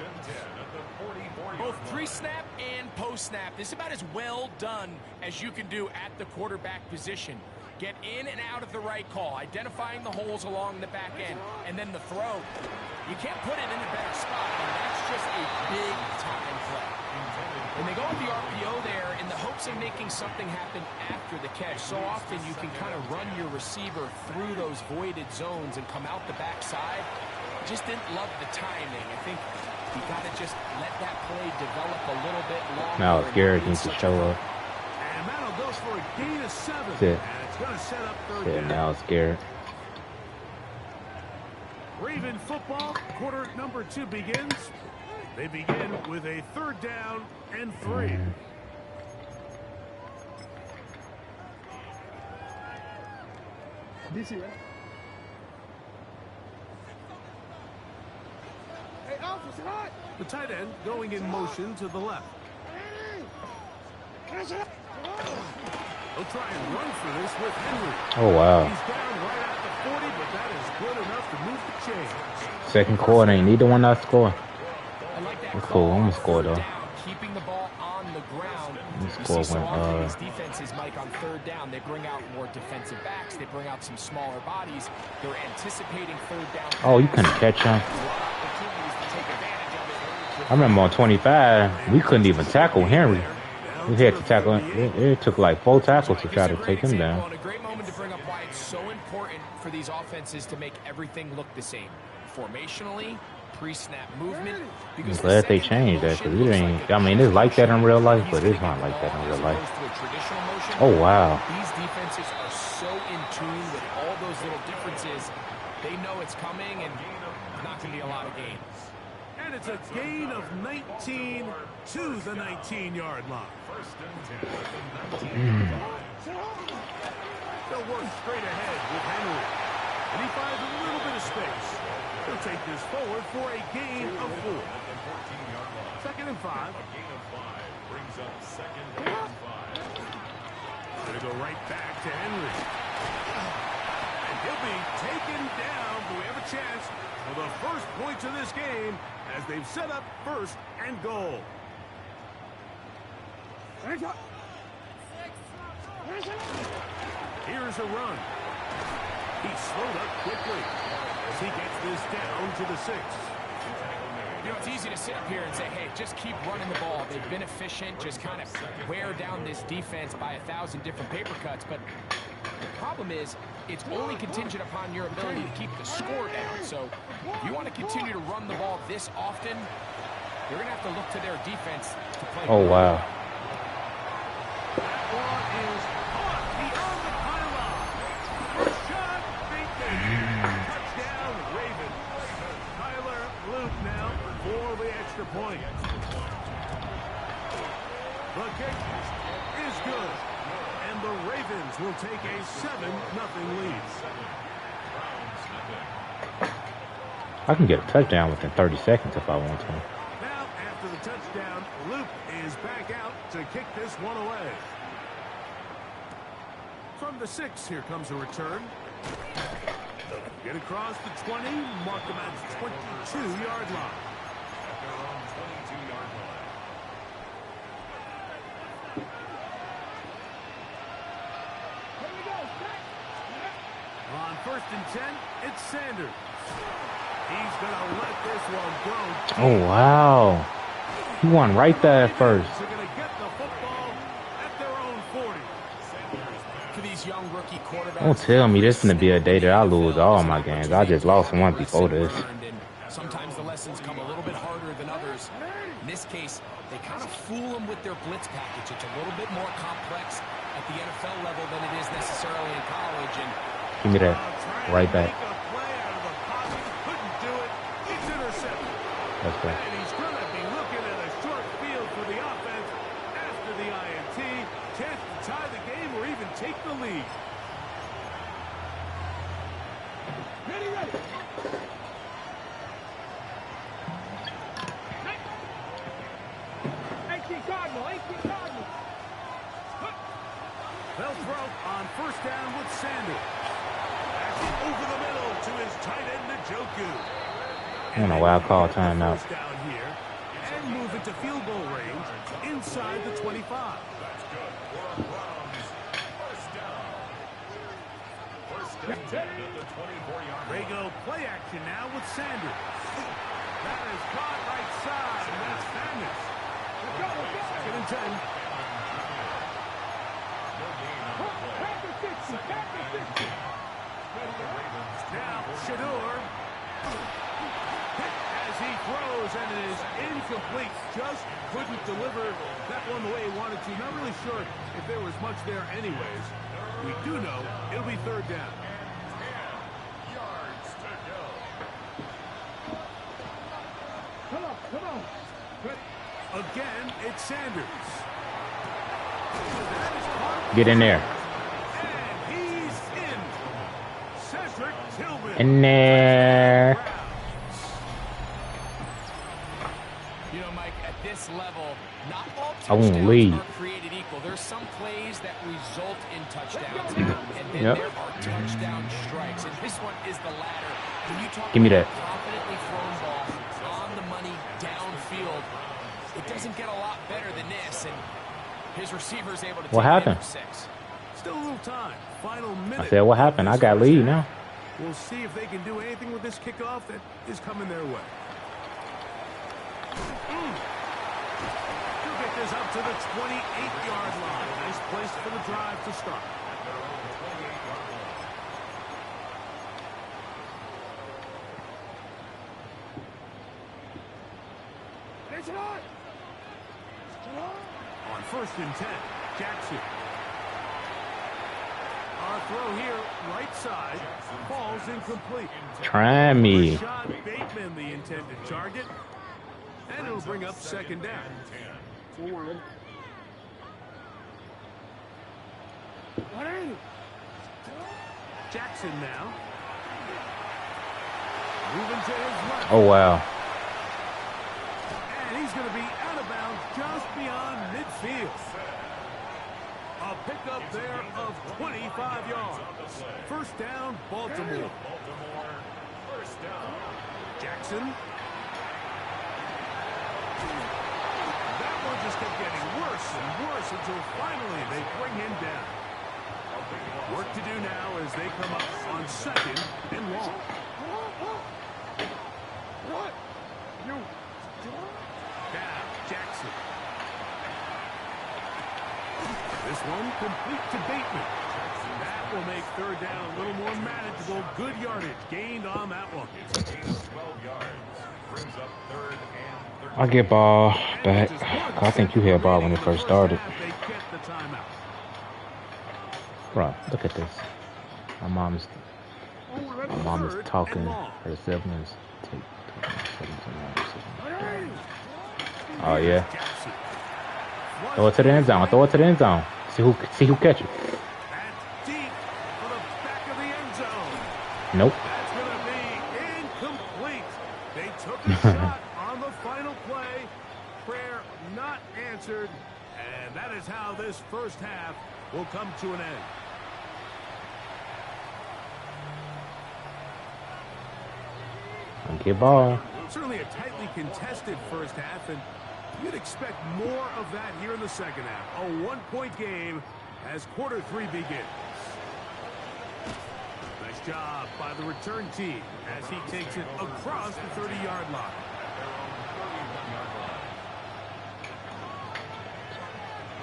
Both pre-snap and post-snap. This is about as well done as you can do at the quarterback position. Get in and out of the right call, identifying the holes along the back end, and then the throw. You can't put it in a better spot, and that's just a big-time play. And they go with the RPO there in the hopes of making something happen after the catch. So often you can kind of run your receiver through those voided zones and come out the backside. Just didn't love the timing. I think you got to just let that play develop a little bit longer. Now Garrett needs to show up. And that'll go for a gain of 7. That's it. And it's going to set up third Yeah, down. now it's Garrett. Raven football, quarter number 2 begins. They begin with a third down and 3. DC, right? Hey, Alpha, sit hot. The tight end going in motion to the left. They'll try and run for this with Henry. Oh wow. He's down right at the 40, but that is good enough to move the chains. Second quarter, ain't neither one not score. I like that That's call cool. I'm on gonna score though. third down, keeping the ball on the ground. Let's You score see so when, often these defenses, Mike, on third down, they bring out more defensive backs. They bring out some smaller bodies. They're anticipating third down. Oh, you couldn't catch him. Opportunities to take advantage of it. I remember on 25, we couldn't even tackle Henry. We had to tackle him. It took like 4 tackles to try to take him down. And a great moment to bring up why it's so important for these offenses to make everything look the same. Formationally, pre-snap movement. I'm Because glad they changed that because it ain't. I mean, it's like that in real life, but it's not like that in real life. Oh wow! These defenses are so in tune with all those little differences. They know it's coming, and there's not going to be a lot of gains. And it's a gain of 19 to the 19-yard line. They'll work straight ahead with Henry. And he finds a little bit of space. He'll take this forward for a gain of 4. 2nd and 5. A gain of 5 brings up 2nd and 5. Going to go right back to Henry. And he'll be taken down. But we have a chance for the first points of this game as they've set up 1st and goal. Here's a run. He's slowed up quickly as he gets this down to the 6. You know, it's easy to sit up here and say, hey, just keep running the ball. They've been efficient, just kind of wear down this defense by 1,000 different paper cuts. But the problem is, it's only contingent upon your ability to keep the score down. So if you want to continue to run the ball this often, you're going to have to look to their defense to play. Oh wow! That one is caught beyond the pylon. Rashad Bateman. Touchdown, Ravens. Tyler Luke now for the extra point. The kick is good. And the Ravens will take a 7-0 lead. I can get a touchdown within 30 seconds if I want to. Now, after the touchdown, Luke is back out to kick this one away. From the 6, here comes a return. Get across the 20, mark them at the 22-yard line. At their own 22-yard line. On 1st and 10, it's Sanders. He's going to let this one go. Oh wow! He won right there at first. They're going to get the football at their own 40. For these young rookie quarterbacks, Don't tell me this is gonna be a day that I lose all my games. I just lost one before this. Sometimes the lessons come a little bit harder than others. In this case, they kind of fool them with their blitz package. It's a little bit more complex at the NFL level than it is necessarily in college. And Give me that right back. Make a play out of the pocket. Couldn't do it. It's intercepted. That's good. And he's going to be looking at a short field for the offense after the INT. Chance to tie the game or even take the lead. Ready, ready. 18 Cardinal, 18 Cardinal. They'll throw on 1st down with Sanders. Backing over the middle to his tight end, Njoku. I want a wild call timeout. First down here and move it to field goal range inside the 25. That's good for Browns. First down. 1st and 10 at the 24-yard They line. go play action now with Sanders. That is caught right side, and that's Sanders. Let's go, let's go. 2nd and 10. No gain on the play. Back to 60, back to 60. Now, Shador. Hit as he throws, and it is incomplete. Just couldn't deliver that one the way he wanted to. Not really sure if there was much there anyways. We do know it'll be 3rd down. 10 yards to go. Come on, come on. Again, it's Sanders. Get in there. And he's in. Cedric Tillman. In there. you know, Mike, at this level, not all I won't touchdowns lead. are created equal. There's some plays that result in touchdowns, and then Yep. there are touchdown strikes. And this one is the latter. When you talk Give me about that. confidently thrown ball on the money downfield, it doesn't get a lot better than this. And his receiver's able to What take it in happened? for 6. Still a little time. Final minute. I said, what happened? I got lead now. We'll see if they can do anything with this kickoff that is coming their way. He'll get this up to the 28-yard line. Nice place for the drive to start. On 1st and 10, Jackson. Our throw here, right side, falls incomplete. Try me. Rashad Bateman, the intended target. And it'll bring up 2nd down. Jackson now. Moving to his left. Oh, wow. And he's going to be out of bounds just beyond midfield. A pickup there of 25 yards. 1st down, Baltimore. Jackson. That one just kept getting worse and worse until finally they bring him down. Work to do now as they come up on 2nd and long. Now, Jackson. This one complete to Bateman. That will make 3rd down a little more manageable. Good yardage gained on that one. 12 yards. Brings up 3rd and 13. I'll get ball back. I think you had ball when it first started. They get the timeout. Bro, look at this. My mom is talking. Her siblings. Oh yeah. Throw it to the end zone. Throw it to the end zone. See who catches. That's deep for the back of the end zone. Nope. That's going to be incomplete. They took a shot on the final play. Prayer not answered. And that is how this 1st half will come to an end. Get ball. Certainly a tightly contested 1st half, and you'd expect more of that here in the 2nd half. A 1-point game as quarter 3 begins. Nice job by the return team as he takes it across the 30-yard line.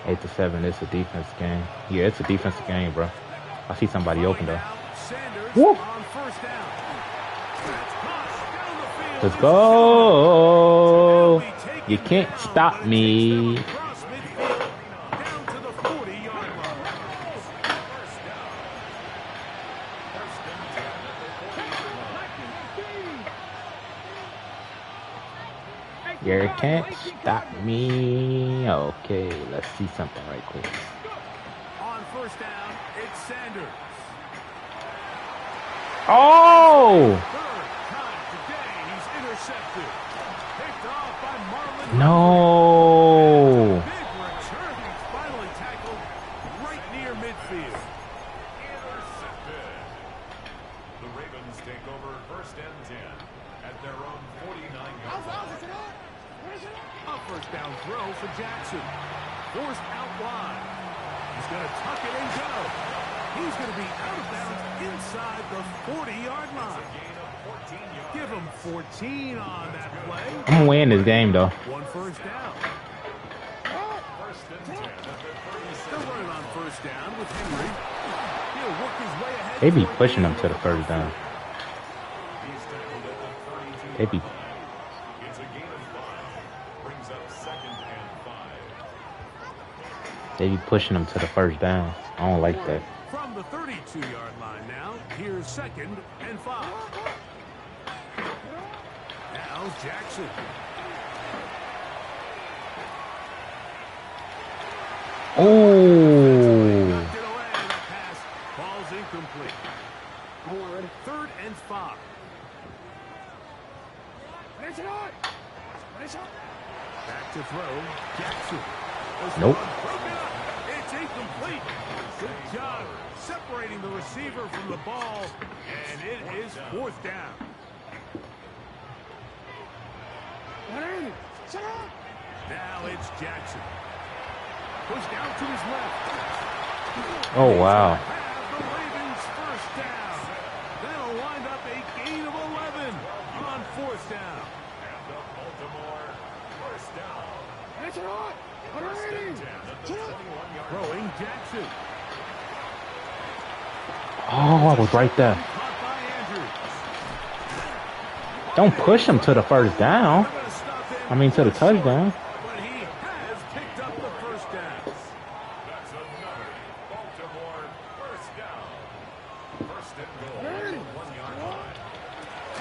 8-7. It's a defense game. Yeah, it's a defensive game, bro. I see somebody open though. Sanders Woo! on 1st down. That's caught down the field. Let's go. You can't stop me. Across midfield, down to the 40-yard line. You can't stop me. Okay, let's see something right quick. On 1st down, it's Sanders. Oh! 3rd time today he's intercepted. Picked off by Marlon. No. Big return. He's finally tackled right near midfield. Intercepted. The Ravens take over 1st and 10 at their own 49-yard line. A 1st down throw for Jackson. Forced out wide. He's going to tuck it and go. He's going to be out of bounds inside the 40-yard line. Give him 14 on that play. I'm gonna win this game though. 1 1st down. 1st and 10 at the 36. They're running on 1st down with Henry. He'll work his way ahead. They be pushing them to the 1st down. He's tackled at the 32. They be. It's a gain of 5. Brings up 2nd and 5. They be pushing them to the 1st down. I don't like that. From the 32-yard line now, here's 2nd and 5. Now Jackson. Oh. Knocked it away. That pass falls incomplete. 3rd and 5. Back to throw. Jackson. Nope. Broken up. It's incomplete. Good job separating the receiver from the ball, and it is 4th down. Now it's Jackson. Pushed out to his left. Oh wow. Have the Ravens 1st down. That'll wind up a gain of 11 on 4th down. And the Baltimore 1st down. 1st and 10 at the 21-yard line. Throwing Jackson. Oh, I was right there. Caught by Andrews. Don't push them to the 1st down. They're going to stop him I mean, to the touchdown. But he has picked up the first down. That's another Baltimore first down. First and goal at the 1 yard line.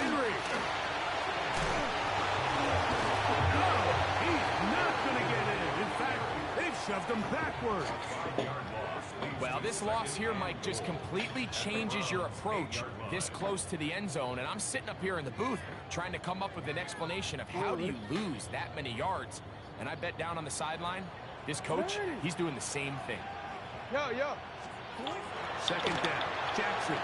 Henry. No, he's not going to get in. In fact, they've shoved him backwards. 5-yard loss. Well, this loss here, Mike, just completely changes your approach this close to the end zone. And I'm sitting up here in the booth trying to come up with an explanation of how do you lose that many yards. And I bet down on the sideline, this coach, he's doing the same thing. Second down. Jackson.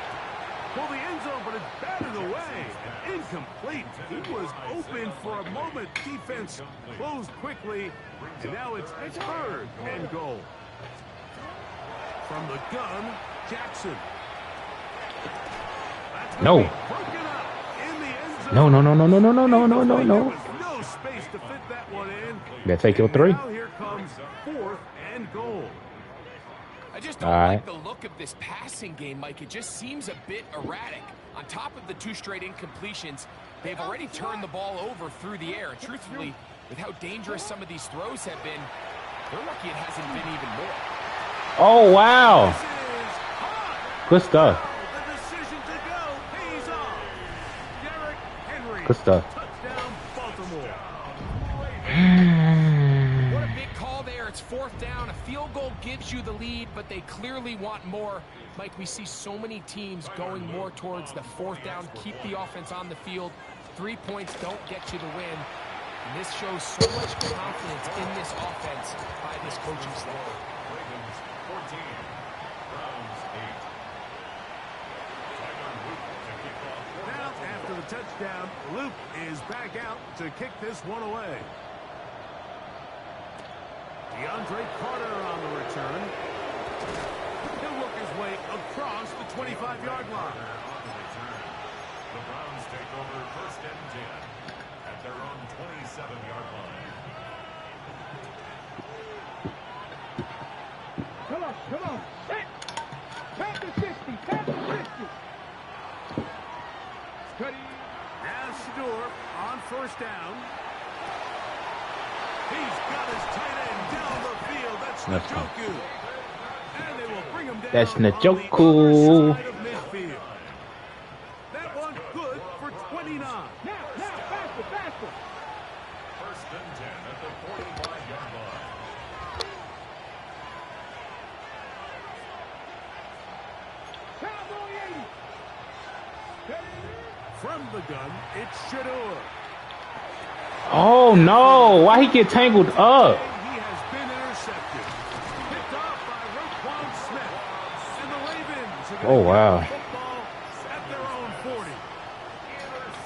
Pull the end zone, but it's batted away. Incomplete. He was open for a moment. Defense closed quickly. And now it's third and goal. From the gun, Jackson. That's No. broken up in the end zone. No, no, no, no, no, no, no, no, no, no, There no. was no space to fit that one in. Better take your 3. Now here comes fourth and goal. I just don't All right. like the look of this passing game, Mike. It just seems a bit erratic. On top of the 2 straight incompletions, they've already turned the ball over through the air. And truthfully, with how dangerous some of these throws have been, they're lucky it hasn't been even more. Oh, wow. This is hot. Good stuff. The decision to go pays off. Derrick Henry. Good stuff. Touchdown, Baltimore. What a big call there. It's 4th down. A field goal gives you the lead, but they clearly want more. Mike, we see so many teams going more towards the 4th down. Keep the offense on the field. 3 points don't get you the win. And this shows so much confidence in this offense by this coaching staff. Ravens 14, Browns 8. Tyler Luke to kick off. Now, after the touchdown, Luke is back out to kick this one away. DeAndre Carter on the return. He'll work his way across the 25-yard line. The Browns take over first and 10 at their own 27-yard line. Come on, come on. Set. Tap the 60, tap the 60. Cuddy. Now Shador on first down. He's got his tight end down the field. That's That's fine. Njoku. And they will bring him down That's on the Njoku. other side of midfield. That one good for 29. Now, faster, faster. First and 10 at the 45-yard line. Cowboy 80. From the gun, it's Shador. Oh, no. Why he get tangled up? He has been intercepted. Picked off by Roquan Smith. And the Ravens are Oh, going to wow. get the football at their own 40.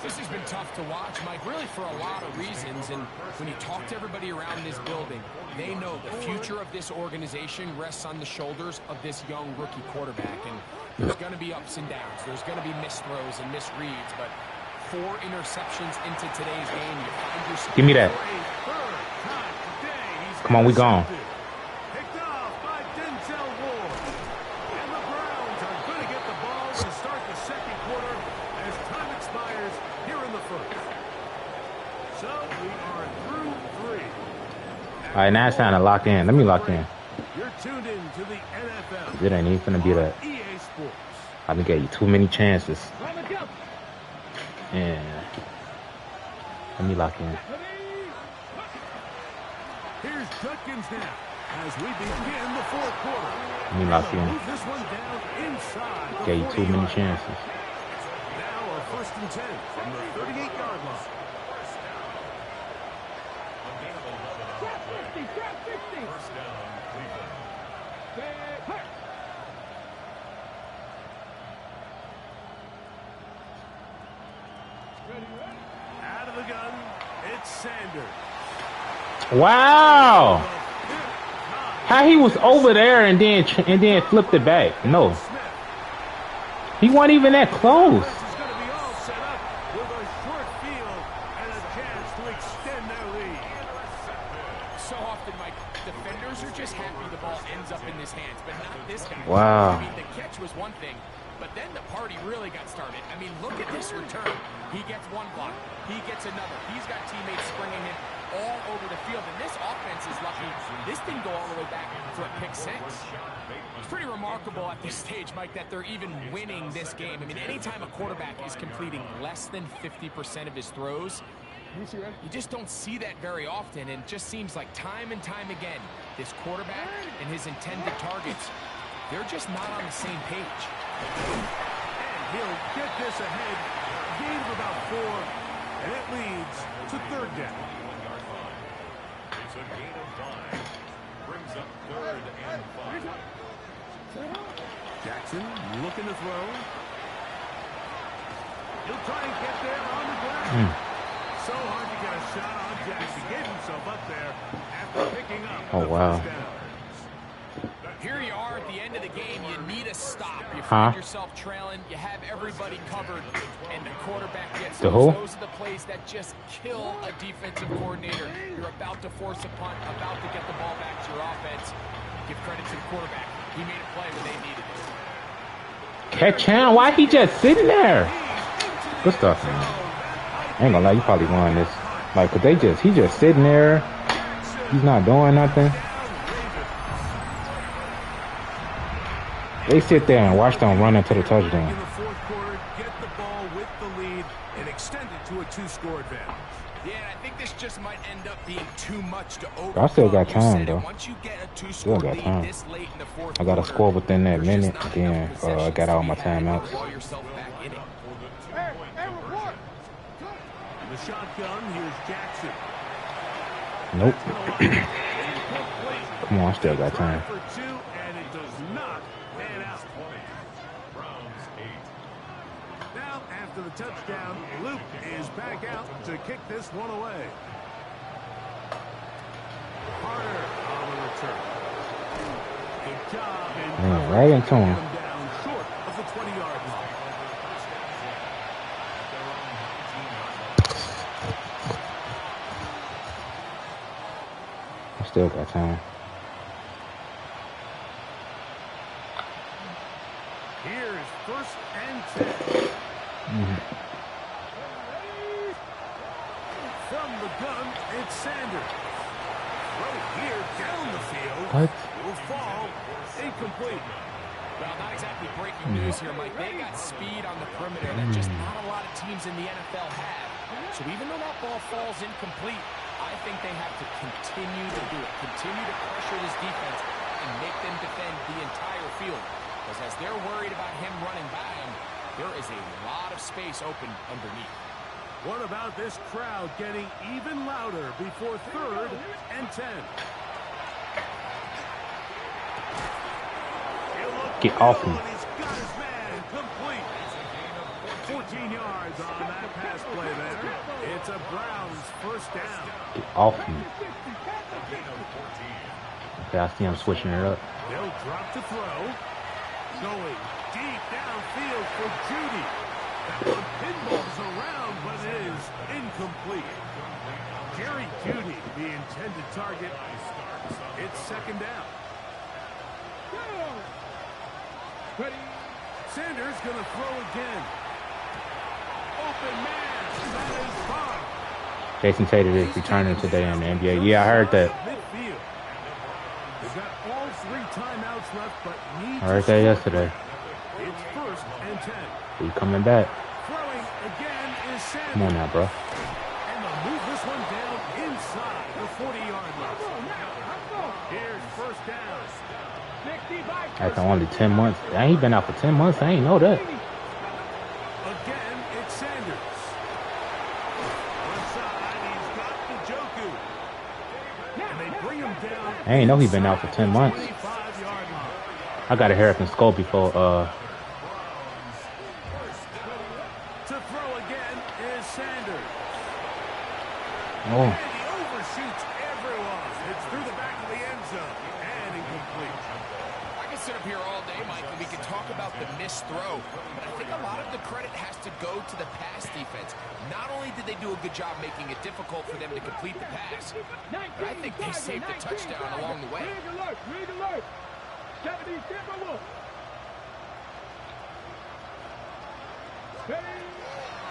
This has been tough to watch, Mike, really for a lot of reasons. And when you talk to everybody around this building, they know the future of this organization rests on the shoulders of this young rookie quarterback. And there's going to be ups and downs. There's going to be missed throws and misreads. But 4 interceptions into today's game, you find yourself... Give me that. For a third time today, he's Come on, we gone. intercepted. Picked off by Denzel Ward. And the Browns are going to get the ball to start the second quarter as time expires here in the first. So we are through 3. All right, now it's time to lock in. Let me lock in. You're tuned in to the NFL. It ain't even finna be that. EA Sports. I done gave you too many chances. On the jump. And let me lock in. Here's Judkins now as we begin the fourth quarter. Let me lock in. Move this one down inside the Gave you too many 40-yard line. chances. Now a first and 10 from the 38-yard line. Trap 60, trap 60. First down, Cleveland. Hurt. Out of the gun, it's Sanders. Wow. How he was over there and then flipped it back. No. Smith. He wasn't even that close. This is going to be all set up with a short field and a chance to extend their lead. So often, Mike, defenders are just happy the ball ends up in his hands, but not this guy. Wow. I mean, the catch was one thing, but then the party really got started. I mean, look at this return. He gets one block. He gets another. He's got teammates springing him. all over the field. And this offense is lucky. This didn't go all the way back for a pick six. It's pretty remarkable at this stage, Mike, that they're even winning this game. I mean, anytime a quarterback is completing less than 50% of his throws, you just don't see that very often, and it just seems like time and time again, this quarterback and his intended targets, they're just not on the same page. And he'll get this ahead, gain of about 4, and it leads to third down. It's a gain of 5. Brings up 3rd and 5. Jackson looking to throw. He'll try and get there on the ground. So hard to get a shot on Jackson. Gave himself up there after picking up the first down. Here you are at the end of the game. You need a stop. You find yourself trailing. You have everybody covered, and the quarterback gets those. Those are the plays that just kill a defensive coordinator. You're about to force a punt, about to get the ball back to your offense. Give credit to the quarterback. He made a play when they needed it. Catch him. Why he just sitting there? Good stuff, man. I ain't gonna lie, you probably won this. Like, cause he just sitting there. He's not doing nothing. They sit there and watch them run into the touchdown. In the fourth quarter, get the ball with the lead and extend it to a 2-score advantage. Yeah, I think this just might end up being too much to overcome. I still got time, though. Once you get a 2-score lead this late in the fourth I got to quarter, score within that minute. Then I got all my timeouts. The shotgun, here's Jackson. Nope. Come on, I still got time. For 2, and it does not pan out. Browns 8. Now, after the touchdown, Luke is back out to kick this one away. Carter on the return. Good job in Right into him. down short of the 20-yard line. I still got time. Here's 1st and 10. From the gun, it's Sanders. Right here down the field. What? Will fall incomplete. Well, not exactly breaking news here, Mike. They got speed on the perimeter that just not a lot of teams in the NFL have. So even though that ball falls incomplete, I think they have to continue to do it. Continue to pressure this defense and make them defend the entire field. Because as they're worried about him running by them, there is a lot of space open underneath. What about this crowd getting even louder before 3rd and 10? Get off me. He's got his man complete. 14 yards on that pass play there. It's a Browns 1st down. Get off me. Okay, I see him switching it up. They'll drop to throw. Going deep downfield for Judy. That one pinballs around, but it is incomplete. Jerry Judy, the intended target. It's 2nd down. Sanders gonna throw again. Open man. That is far. Jason Tatum is returning today in the NBA. Yeah, I heard that. Midfield. They've got all 3 timeouts left, but need I heard that yesterday. It's 1st and 10. He coming back. Throwing again is Sanders. Come on now, bro. And they'll move this one down inside the 40-yard line. Here's 1st down. After only 10 months. I ain't been out for 10 months. I ain't know that. Again, it's Sanders. One side, he's got the Joku. And they bring him down. I ain't know he been out for 10 months. 25-yard line. I got a haircut and skull before. To throw again is Sanders. Oh. And he overshoots everyone. It's through the back of the end zone and incomplete. I can sit up here all day, Mike, and we can talk about the missed throw, but I think a lot of the credit has to go to the pass defense. Not only did they do a good job making it difficult for them to complete the pass, but I think they saved the touchdown along the way.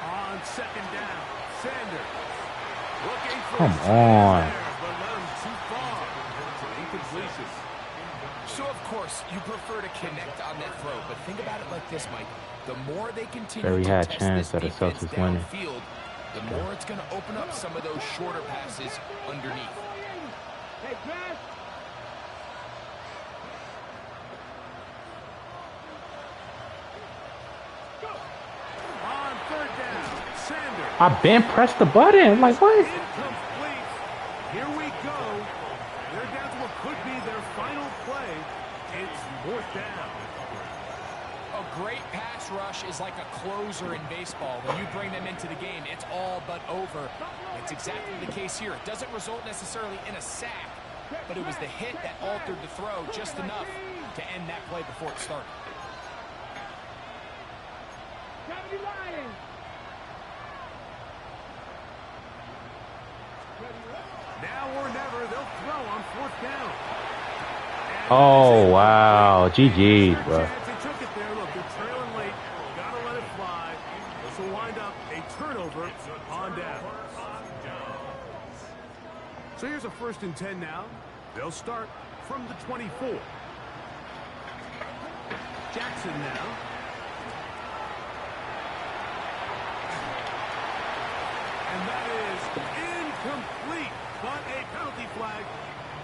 On 2nd down, Sanders. Come on. So, of course, you prefer to connect on that throw, but think about it like this, Mike. The more they continue Very to high test chance this that the defense Celtics winning. downfield, the more it's going to open up some of those shorter passes underneath. Hey, Chris. On third down, Sanders. I been pressed the button. Like what? Incomplete. Here we go. They're down to what could be their final play. It's fourth down. A great pass rush is like a closer in baseball. When you bring them into the game, it's all but over. It's exactly the case here. It doesn't result necessarily in a sack, but it was the hit that altered the throw just enough to end that play before it started. Now or never, they'll throw on fourth down. Oh wow, GG, bro. They took it there. Look, they're trailing late. Gotta let it fly. This will wind up a turnover on down. So here's a 1st and 10 now. They'll start from the 24. Jackson now. And that is incomplete. But a penalty flag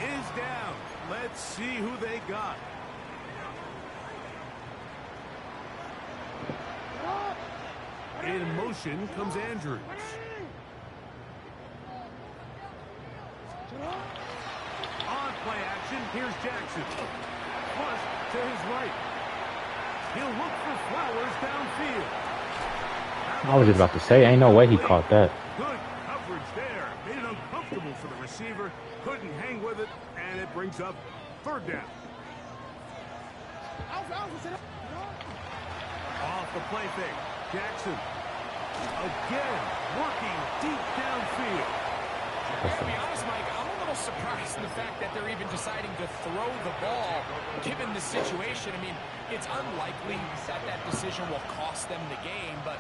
is down. Let's see who they got. In motion comes Andrews. On play action, here's Jackson. Flush to his right. He'll look for Flowers downfield. I was just about to say, ain't no way he caught that. Good coverage there. Made it uncomfortable for the receiver. Couldn't hang with it, and it brings up third down. Off the play fake. Jackson. Again, working deep downfield. To be honest, Mike, I'm a little surprised in the fact that they're even deciding to throw the ball, given the situation. I mean, it's unlikely that that decision will cost them the game, but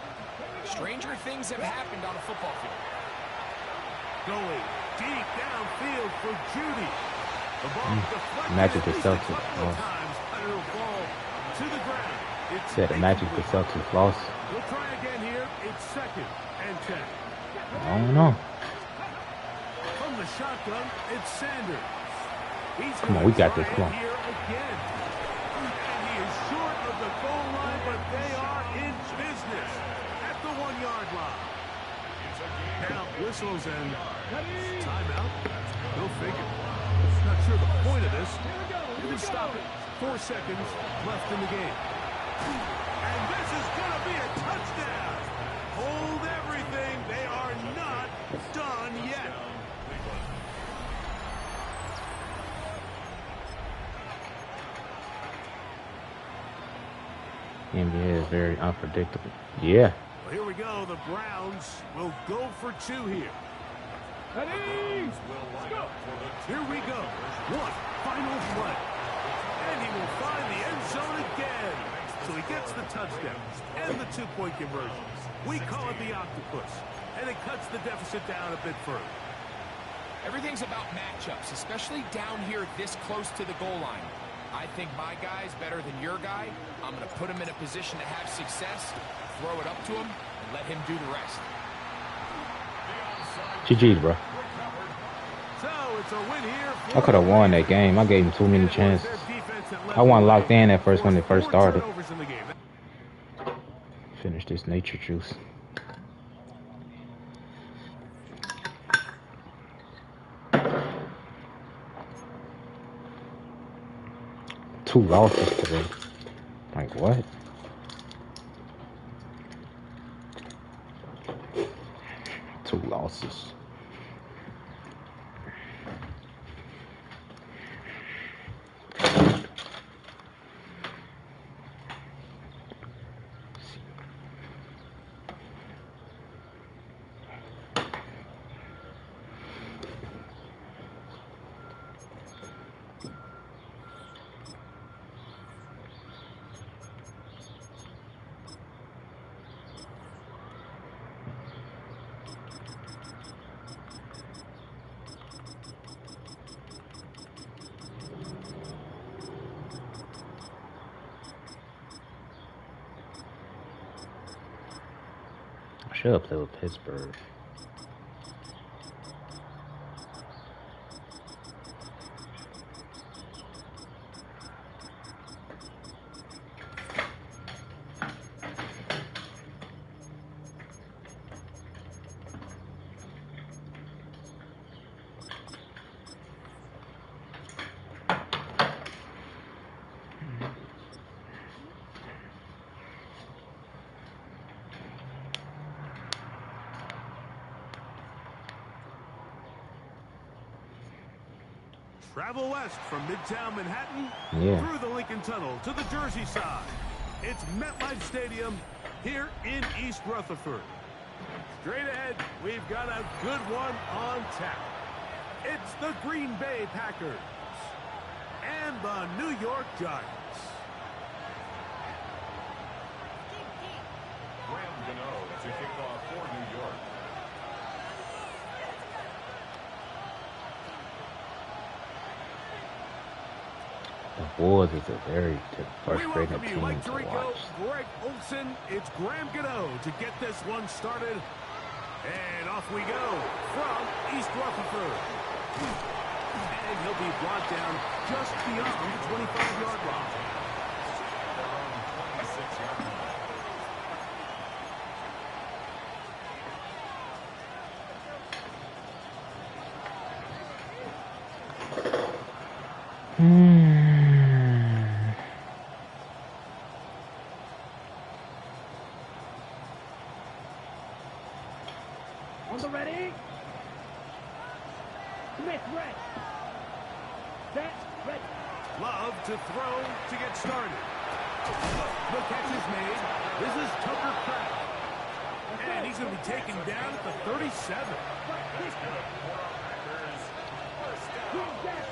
stranger things have happened on a football field. Going deep downfield for Judy. The ball deflected Magic the at least a Celtics couple of lost. times, but it'll fall to the ground. It's Said the Magic the Celtics lost. We'll try again here. It's 2nd and 10. I don't know. From the shotgun, it's Sanders. He's Come on, we got this. Come on. here again. And he is short of the goal line, but they are in business at the 1-yard line. Now whistles and timeout. Go figure. Not sure the point of this. You can stop it. 4 seconds left in the game. And this is going to be a touchdown. Hold everything. They are not done yet. The NBA is very unpredictable. Yeah. Well, here we go. The Browns will go for 2 here. Ready? Go. Here we go. One final play. And he will find the end zone again. So he gets the touchdown and the 2-point conversion. We call it the octopus. And it cuts the deficit down a bit further. Everything's about matchups, especially down here this close to the goal line. I think my guy's better than your guy. I'm going to put him in a position to have success, throw it up to him, and let him do the rest. GG, bro. So it's a win here. I could have won that game. I gave him too many chances. I wasn't locked in at first when it first started. Finish this nature juice. Two losses today. Like what? Two losses. should play with Pittsburgh. Travel west from Midtown Manhattan through the Lincoln Tunnel to the Jersey side. It's MetLife Stadium here in East Rutherford. Straight ahead, we've got a good one on tap. It's the Green Bay Packers and the New York Giants. Graham Gano to kick off for New York. The Bulls is a very frustrating team Mike to Tirico, watch. Greg Olson, it's Graham Gano to get this one started. And off we go from East Rutherford. And he'll be brought down just beyond the 25-yard line. 26-yard line. On the ready. Smith, red. Set, ready. Love to throw to get started. The catch is made. This is Tucker Kraft. And he's going to be taken down at the 37. Green, gas,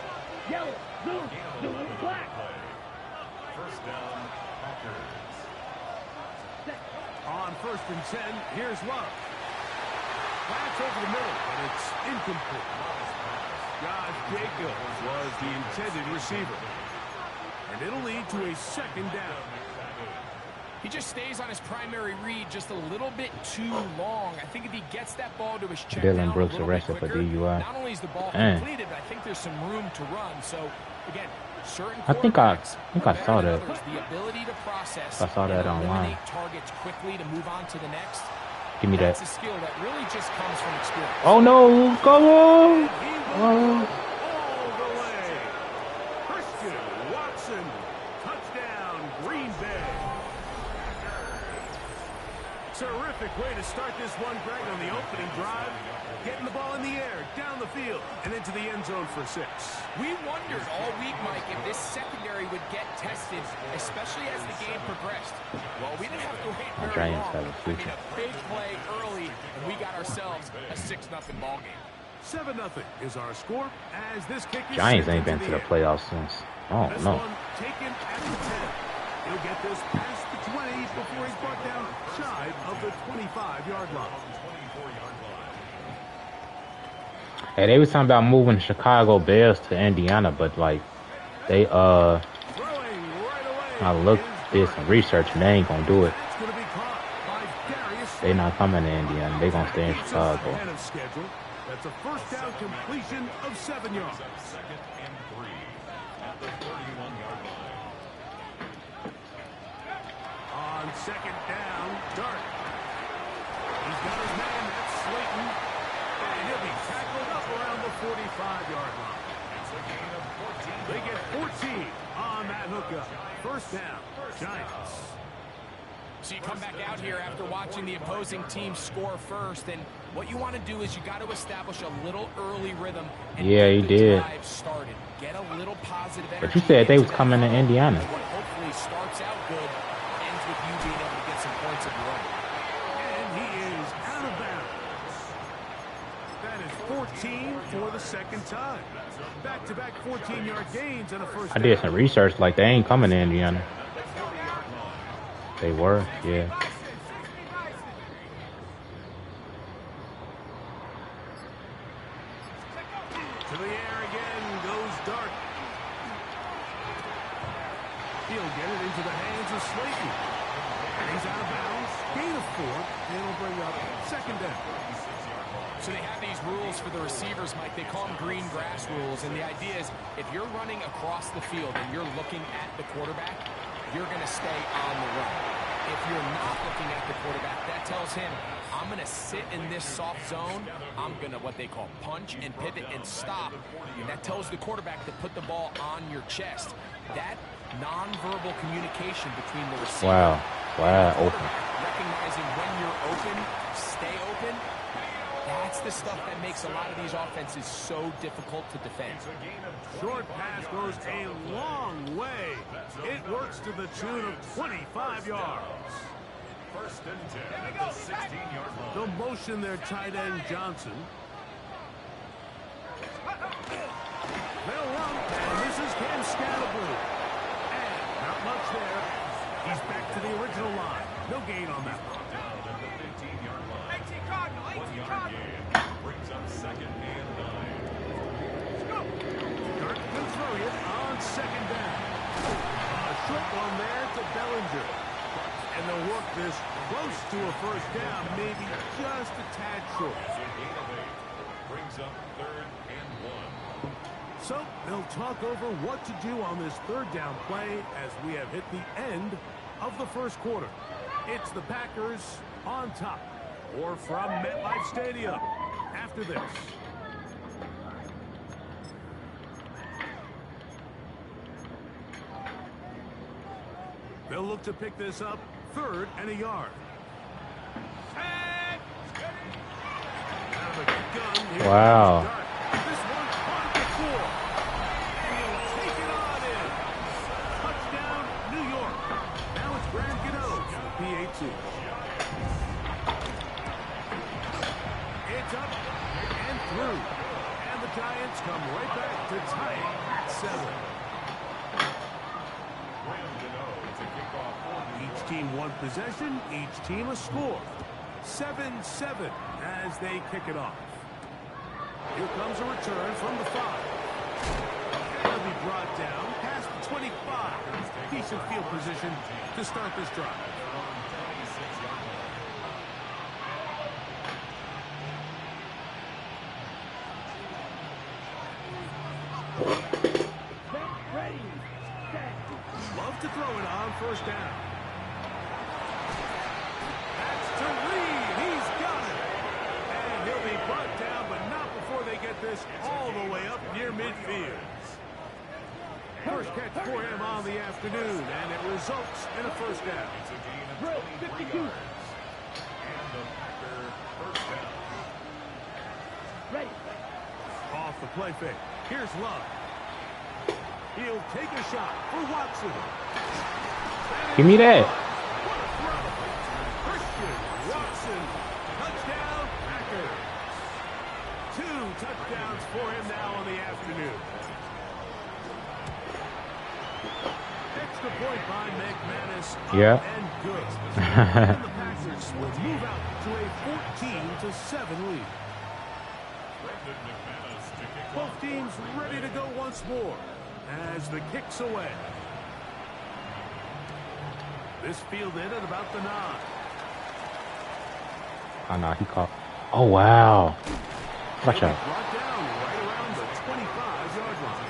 yellow, blue, blue, black. First down, Packers. On 1st and 10, here's Love. Pass over the middle, but it's incomplete. Josh Jacobs was the intended receiver. And it'll lead to a 2nd down. He just stays on his primary read just a little bit too long. I think if he gets that ball to his check down Dylan Brooks a little arrested bit for quicker, DUI. not only is the ball completed, but I think there's some room to run. So, again, certain I think I saw that. The ability to process I saw that and online. eliminate targets quickly to move on to the next. Give me that. That's a skill that really just comes from experience. Oh no! Go on! Oh. All the way. Christian Watson. Touchdown, Green Bay. Terrific way to start this one, Greg, on the opening drive. Getting the ball in the air, down the field, and into the end zone for 6. We wondered all week, Mike, if this secondary would get tested, especially as the game progressed. Well, we didn't have to wait very Giants long. have a future. A big play early, and we got ourselves a 6-0 ball game. 7-0 is our score as this kick is Giants sent ain't been into to the air. playoffs since. Oh This no! one taken at the 10. He'll get this past the 20 before he's brought down shy of the 25-yard line. Hey, they was talking about moving Chicago Bears to Indiana, but like they Throwing right away. I looked, did some research, and they ain't gonna do it. It's going to be caught by Darius. They not coming to Indiana. They gonna stay in It's Chicago. ahead of schedule. That's a first down completion of 7 yards. 2nd and 3 at the 31-yard line. On 2nd down, Dart. He's got his man, that's Slayton. And he'll be tackled up around the 45-yard line. It's a gain of 14. They get 14 on that hookup. First down, Giants. So you come back out here after watching the opposing team score first, and what you want to do is you got to establish a little early rhythm and Yeah, he get the did. drive started. Get a little positive energy. But you said they was into coming to that. Indiana. What hopefully starts out good ends with you being able to get some points of your own. And he is out of bounds. That is 14 for the 2nd time. Back-to-back 14-yard gains and a first I did down. some research. Like they ain't coming to Indiana. They were, yeah. To the air again goes Dart. He'll get it into the hands of Slayton. And he's out of bounds Gain of 4, and it'll bring up second down. So they have these rules for the receivers, Mike. They call them green grass rules. And the idea is if you're running across the field and you're looking at the quarterback, you're going to stay on the run. If you're not looking at the quarterback, that tells him, I'm going to sit in this soft zone. I'm going to what they call punch and pivot and stop. And that tells the quarterback to put the ball on your chest. That nonverbal communication between the receiver Wow, open. recognizing when you're open, stay open. That's the stuff that makes a lot of these offenses so difficult to defend. Short pass goes a long way. It works to the tune of 25 yards. First and 10 at the 16-yard line. The motion there, tight end Johnson. They'll run, and this is Cam Scatterblue. And not much there. He's back to the original line. No gain on that one. Down at the 15-yard line. 1 yard gain. Brings up second and 9. Dirk can throw it on second down. A short one there to Bellinger. And they'll work this close to a first down, maybe just a tad short. So gain of 8. Brings up third and 1. So they'll talk over what to do on this third down play as we have hit the end of the first quarter. It's the Packers on top, or from MetLife Stadium after this. They'll look to pick this up, 3rd and a yard. Out of the gun, here Wow. comes Dart. This one's on the 4. And he'll take it on in. Touchdown, New York. Now it's Graham Gano for the PAT. It's up and through. And the Giants come right back to tie it at 7. Each team one possession, each team a score. 7-7 as they kick it off. Here comes a return from the 5. That'll be brought down past the 25. Decent field position to start this drive. Love to throw it on first down. That's to Reed. He's got it. And he'll be brought down, but not before they get this all the way up near midfield. First catch for him on the afternoon, and it results in a first down. It's a gain of 23 yards. And the Packer first down. Ready. Off the play fake. Here's Love. He'll take a shot for Watson. Give me that. What a throw. Christian Watson. Touchdown, Packers. 2 touchdowns for him now on the afternoon. Extra point by McManus. Yeah. And good. And the Packers will move out to a 14-7 lead. Brendan McManus to kick Both off. teams ready to go once more as the kick's away. This fielded at about the 9. Oh, no, he caught. Oh, wow. Watch out. Brought down right around the 25-yard line.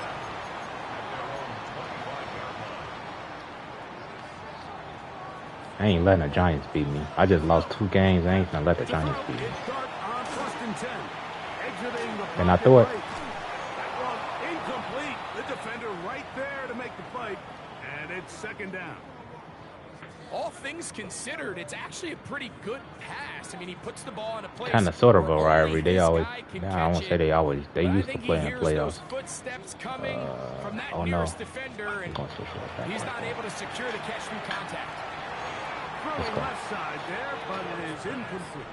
I ain't letting the Giants beat me. I just lost 2 games. I ain't gonna let the It's a Giants throw. beat me. It's Dart on 1st and 10. Exiting the And I pocket threw it. right. That one incomplete. The defender right there to make the fight. And it's second down. All things considered, it's actually a pretty good pass. I mean, he puts the ball in a place Kind of sort of a where rivalry. only They this always, guy can nah, I catch won't say it. they always, they But I used to think he play in hears playoffs. those footsteps coming from that oh no. nearest defender, and Going switch right back he's right not there. able to secure the catch through contact. Throwing left side there, but it is incomplete.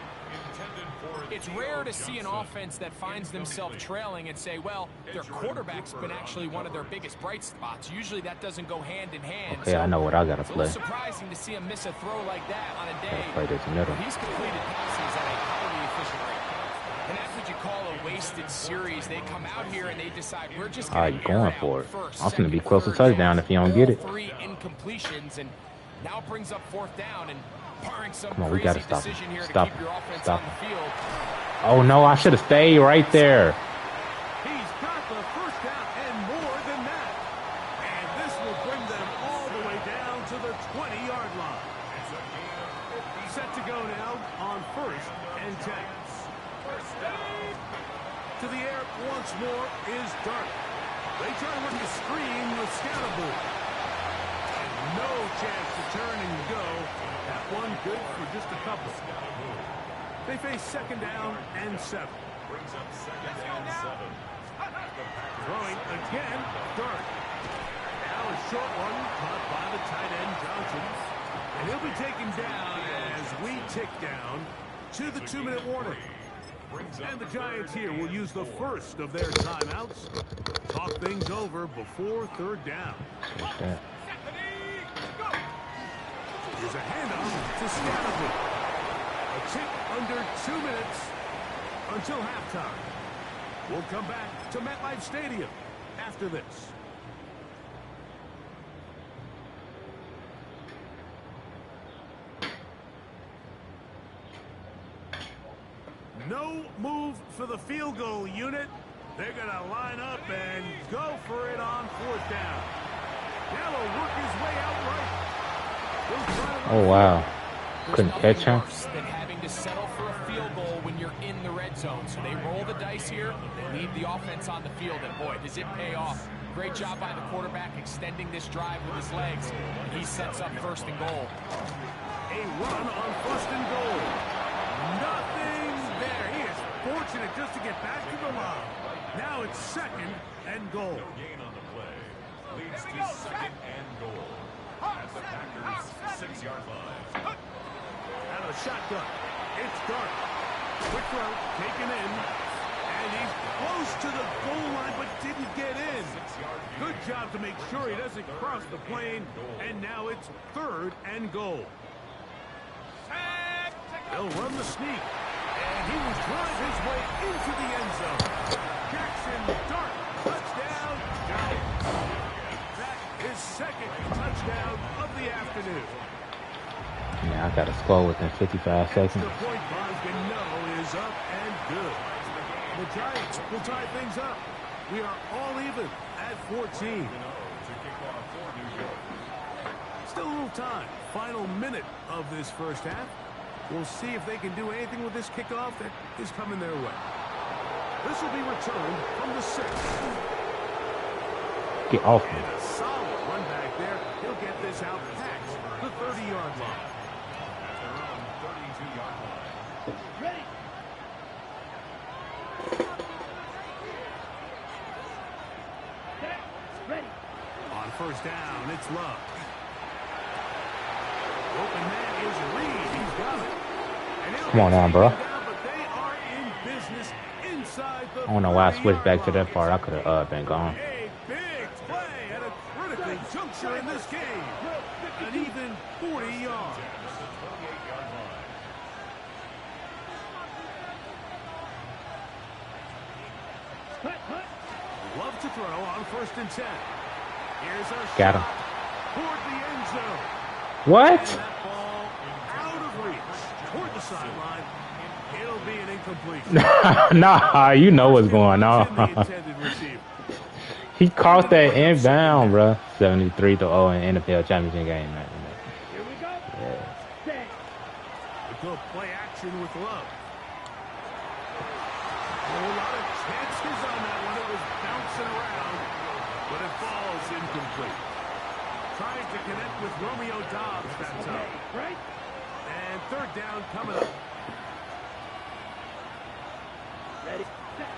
It's rare to see an offense that finds themselves trailing and say, well, their quarterback's been actually one of their biggest bright spots. Usually that doesn't go hand in hand. Okay, I know what I gotta It's a play. little surprising to see him miss a throw like that on a day Play this middle. where he's completed passes at a highly efficient rate. And that's what you call a wasted series. They come out here and they decide we're just All going right, to going for it. I'm gonna be close to touchdown if you don't get it. 3 incompletions, and Now it brings up 4th down, and barring some Come on, we crazy gotta stop decision him. here Stop to keep him. your offense Stop on him. the field. Oh no, I should have stayed right there. He's got the first down and more than that. And this will bring them all the way down to the 20-yard line. Set to go now on 1st and 10. To the air once more is Dart. They try to work the screen with Scatterbull. And no chance to turn and go. That one good for just a couple. They face 2nd down and 7. Brings up 2nd and 7. Throwing again, Dart. Now a short one caught by the tight end Johnson. And he'll be taken down as we tick down to the 2-minute warning. And the Giants here will use the first of their timeouts. Talk things over before 3rd down. Here's a handoff to Scatterbull. A tick under 2 minutes until halftime. We'll come back to MetLife Stadium after this. No move for the field goal unit. They're going to line up and go for it on 4th down. Now he'll work his way out right. Oh wow. Couldn't catch him. Worse than having to settle for a field goal when you're in the red zone. So they roll the dice here. They leave the offense on the field, and boy, does it pay off. Great job by the quarterback extending this drive with his legs. He sets up 1st and goal. A run on 1st and goal. Nothing there. He is fortunate just to get back to the line. Now it's 2nd and goal. No gain on the play. Leads to 2nd and goal. At the Packers' 6-yard line. Out of shotgun. It's Dart. Quick throw, taken in. And he's close to the goal line, but didn't get in. Good job to make sure he doesn't cross the plane. And now it's 3rd and goal. They'll run the sneak. And he will drive his way into the end zone. Jackson Dart. Touchdown. Giants. That is 2nd touchdown of the afternoon. Yeah, I got to score within 55 seconds. The point Bosgano is up and good. The Giants will tie things up. We are all even at 14. Still a little time. Final minute of this first half. We'll see if they can do anything with this kickoff that is coming their way. This will be returned from the 6. Get off me. And a solid run back there. He'll get this out past the 30-yard line. At their own 32-yard line. Ready. Set. Ready. On 1st down, it's Love. Open man is Reed. He's got it. And Come on now, bro. but they are in business inside the I don't know why I switched back to 30-yard that part. I could have been gone. A big play at a critical juncture in this game. An even 40 yards. Love to throw on 1st and 10. Here's a Got him. shot toward the end zone. What? And that ball out of reach toward the sideline. It'll be an incomplete. Nah, you know what's going on. Intended receiver. He caught that inbound, bro. 73-0 in NFL championship game, man. Here we go. Yeah. Set. A good play action with Love. A lot of chances on that one. It was bouncing around, but it falls incomplete. Tries to connect with Romeo Dobbs that time. Right. And 3rd down coming up. Ready. Set.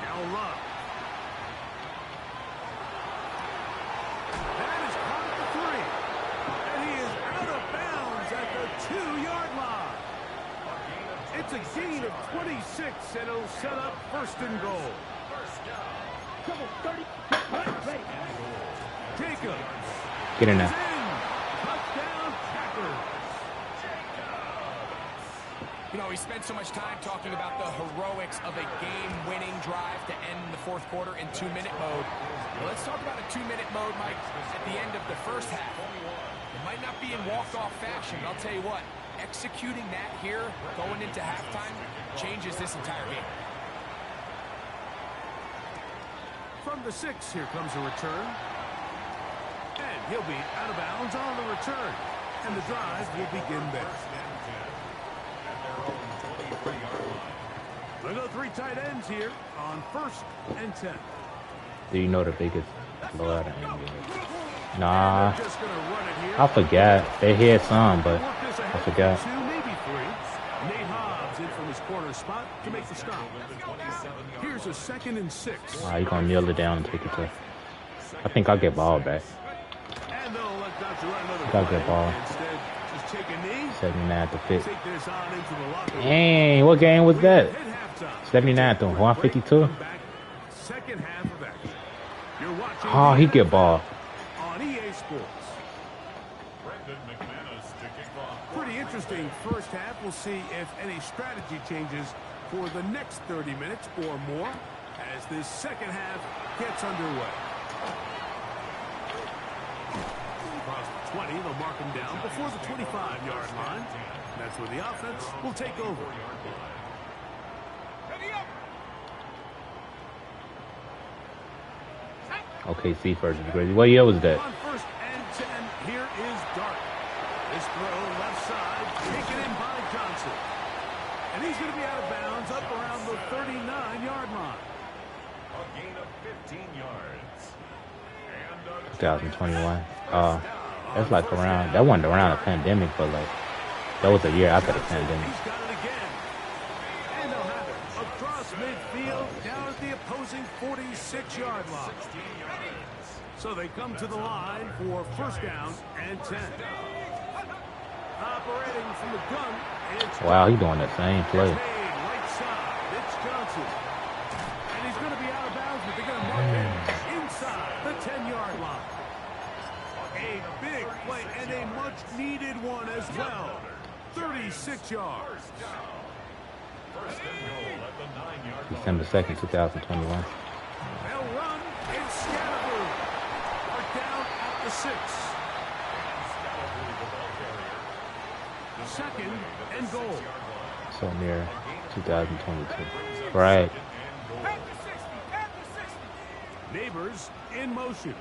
Now Love. That is caught at the 3. And he is out of bounds at the 2-yard line. It's a gain of 26, and it'll set up 1st and goal. Double 30. Ready. Jacobs. Get in is there. Touchdown Packers. You know, we spent so much time talking about the heroics of a game-winning drive to end the 4th quarter in 2-minute mode. Well, let's talk about a 2-minute mode, Mike, at the end of the first half. It Might not be in walk-off fashion, but I'll tell you what, executing that here, going into halftime, changes this entire game. From the 6, here comes a return. And he'll be out of bounds on the return. And the drive will begin there. We'll go 3 tight ends here on 1st and 10. Do you know the biggest blowout? Nah, I forgot. They had some, but I forgot. Nate Hobbs in from his corner spot to make the stop. Here's a 2nd and 6. You gonna kneel it down and take it to? I think I'll get ball back. And they'll let Dr. run another I got good ball. Instead, just take a knee. 79 to 50. Take this on into the locker room. Dang, what game was that? Hit halftime. 79 to 152. Second half of action. You're watching Oh, he get ball. on EA Sports. Pretty interesting first half. We'll see if any strategy changes for the next 30 minutes or more as this second half gets underway. Across the 20, they'll mark him down before the 25-yard line. That's where the offense will take over. Okay, C versus Grizzlies. What year was that? On 1st and 10, here is Dart. This throw left side, taken in by Johnson. And he's going to be out of bounds up around the 39-yard line. A gain of 15 yards. 2021. That's like around. That wasn't around the pandemic, but like that was a year after the pandemic. He's got it again. And they'll have it across midfield down at the opposing 46-yard line. So they come to the line for 1st down and 10. Operating from the gun. Wow, he's doing the same play. Right side, it's Johnson. And he's going to be out of bounds, but they're going to mark him inside the 10-yard line. A big play and a much-needed one as well. 36 yards. December 2nd, 2021. They'll run. It's Scatterboo. Are down at the 6. 2nd and goal. So near 2022. Right. Neighbors in motion.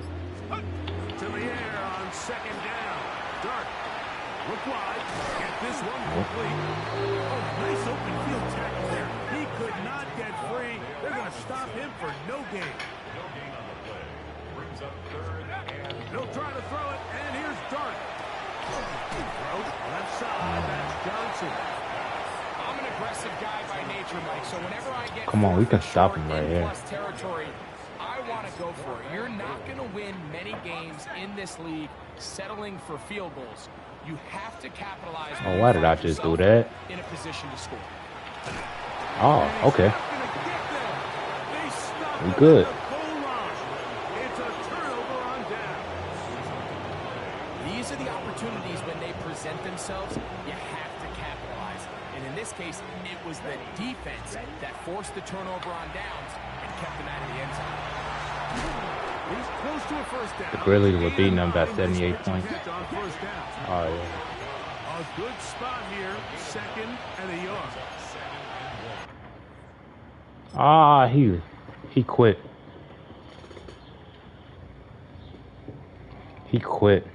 To the air on 2nd down. Dart. Look wide. Get this one complete. Oh, nice open field tackle there. He could not get free. They're going to stop him for no gain. No gain on the play. Brings up 3rd and They'll try to throw it, and here's Dart. Throw left side. That's Johnson. I'm an aggressive guy by nature, Mike, so whenever I get Come on, we can stop him right here. plus territory, I want to go for it. You're not going to win many games in this league settling for field goals. You have to capitalize. Oh, why did I just do that? In a position to score. Oh, okay. We good. It's a turnover on downs. These are the opportunities when they present themselves, you have to capitalize. And in this case, it was the defense that forced the turnover on downs and kept them out of the end zone. He's close to a 1st down. The Grizzlies were beating them by 78 points. On 1st down. Oh, yeah. A good spot here. 2nd and a yard. Ah, he quit. He quit.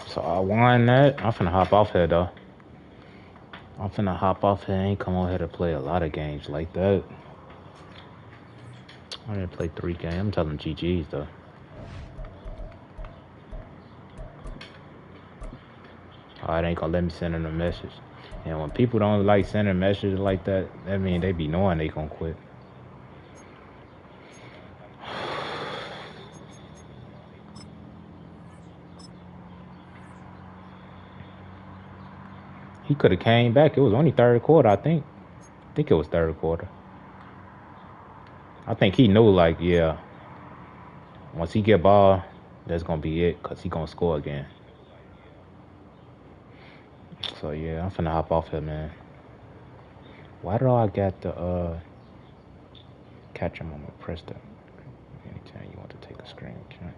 So I won that. I'm finna hop off here though. I'm finna hop off here. I ain't come on here to play a lot of games like that. I didn't play 3 games. I'm telling GG's though. Oh, it ain't gonna let me send them a message. And when people don't like sending messages like that, that mean they be knowing they gonna quit. He could have came back. It was only 3rd quarter, I think. I think it was 3rd quarter. I think he knew, like, yeah, once he get ball, that's gonna be it, cause he gonna score again. So yeah, I'm finna hop off here, man. Why do I got the Catch a moment. Press the anytime you want to take a screen. Okay.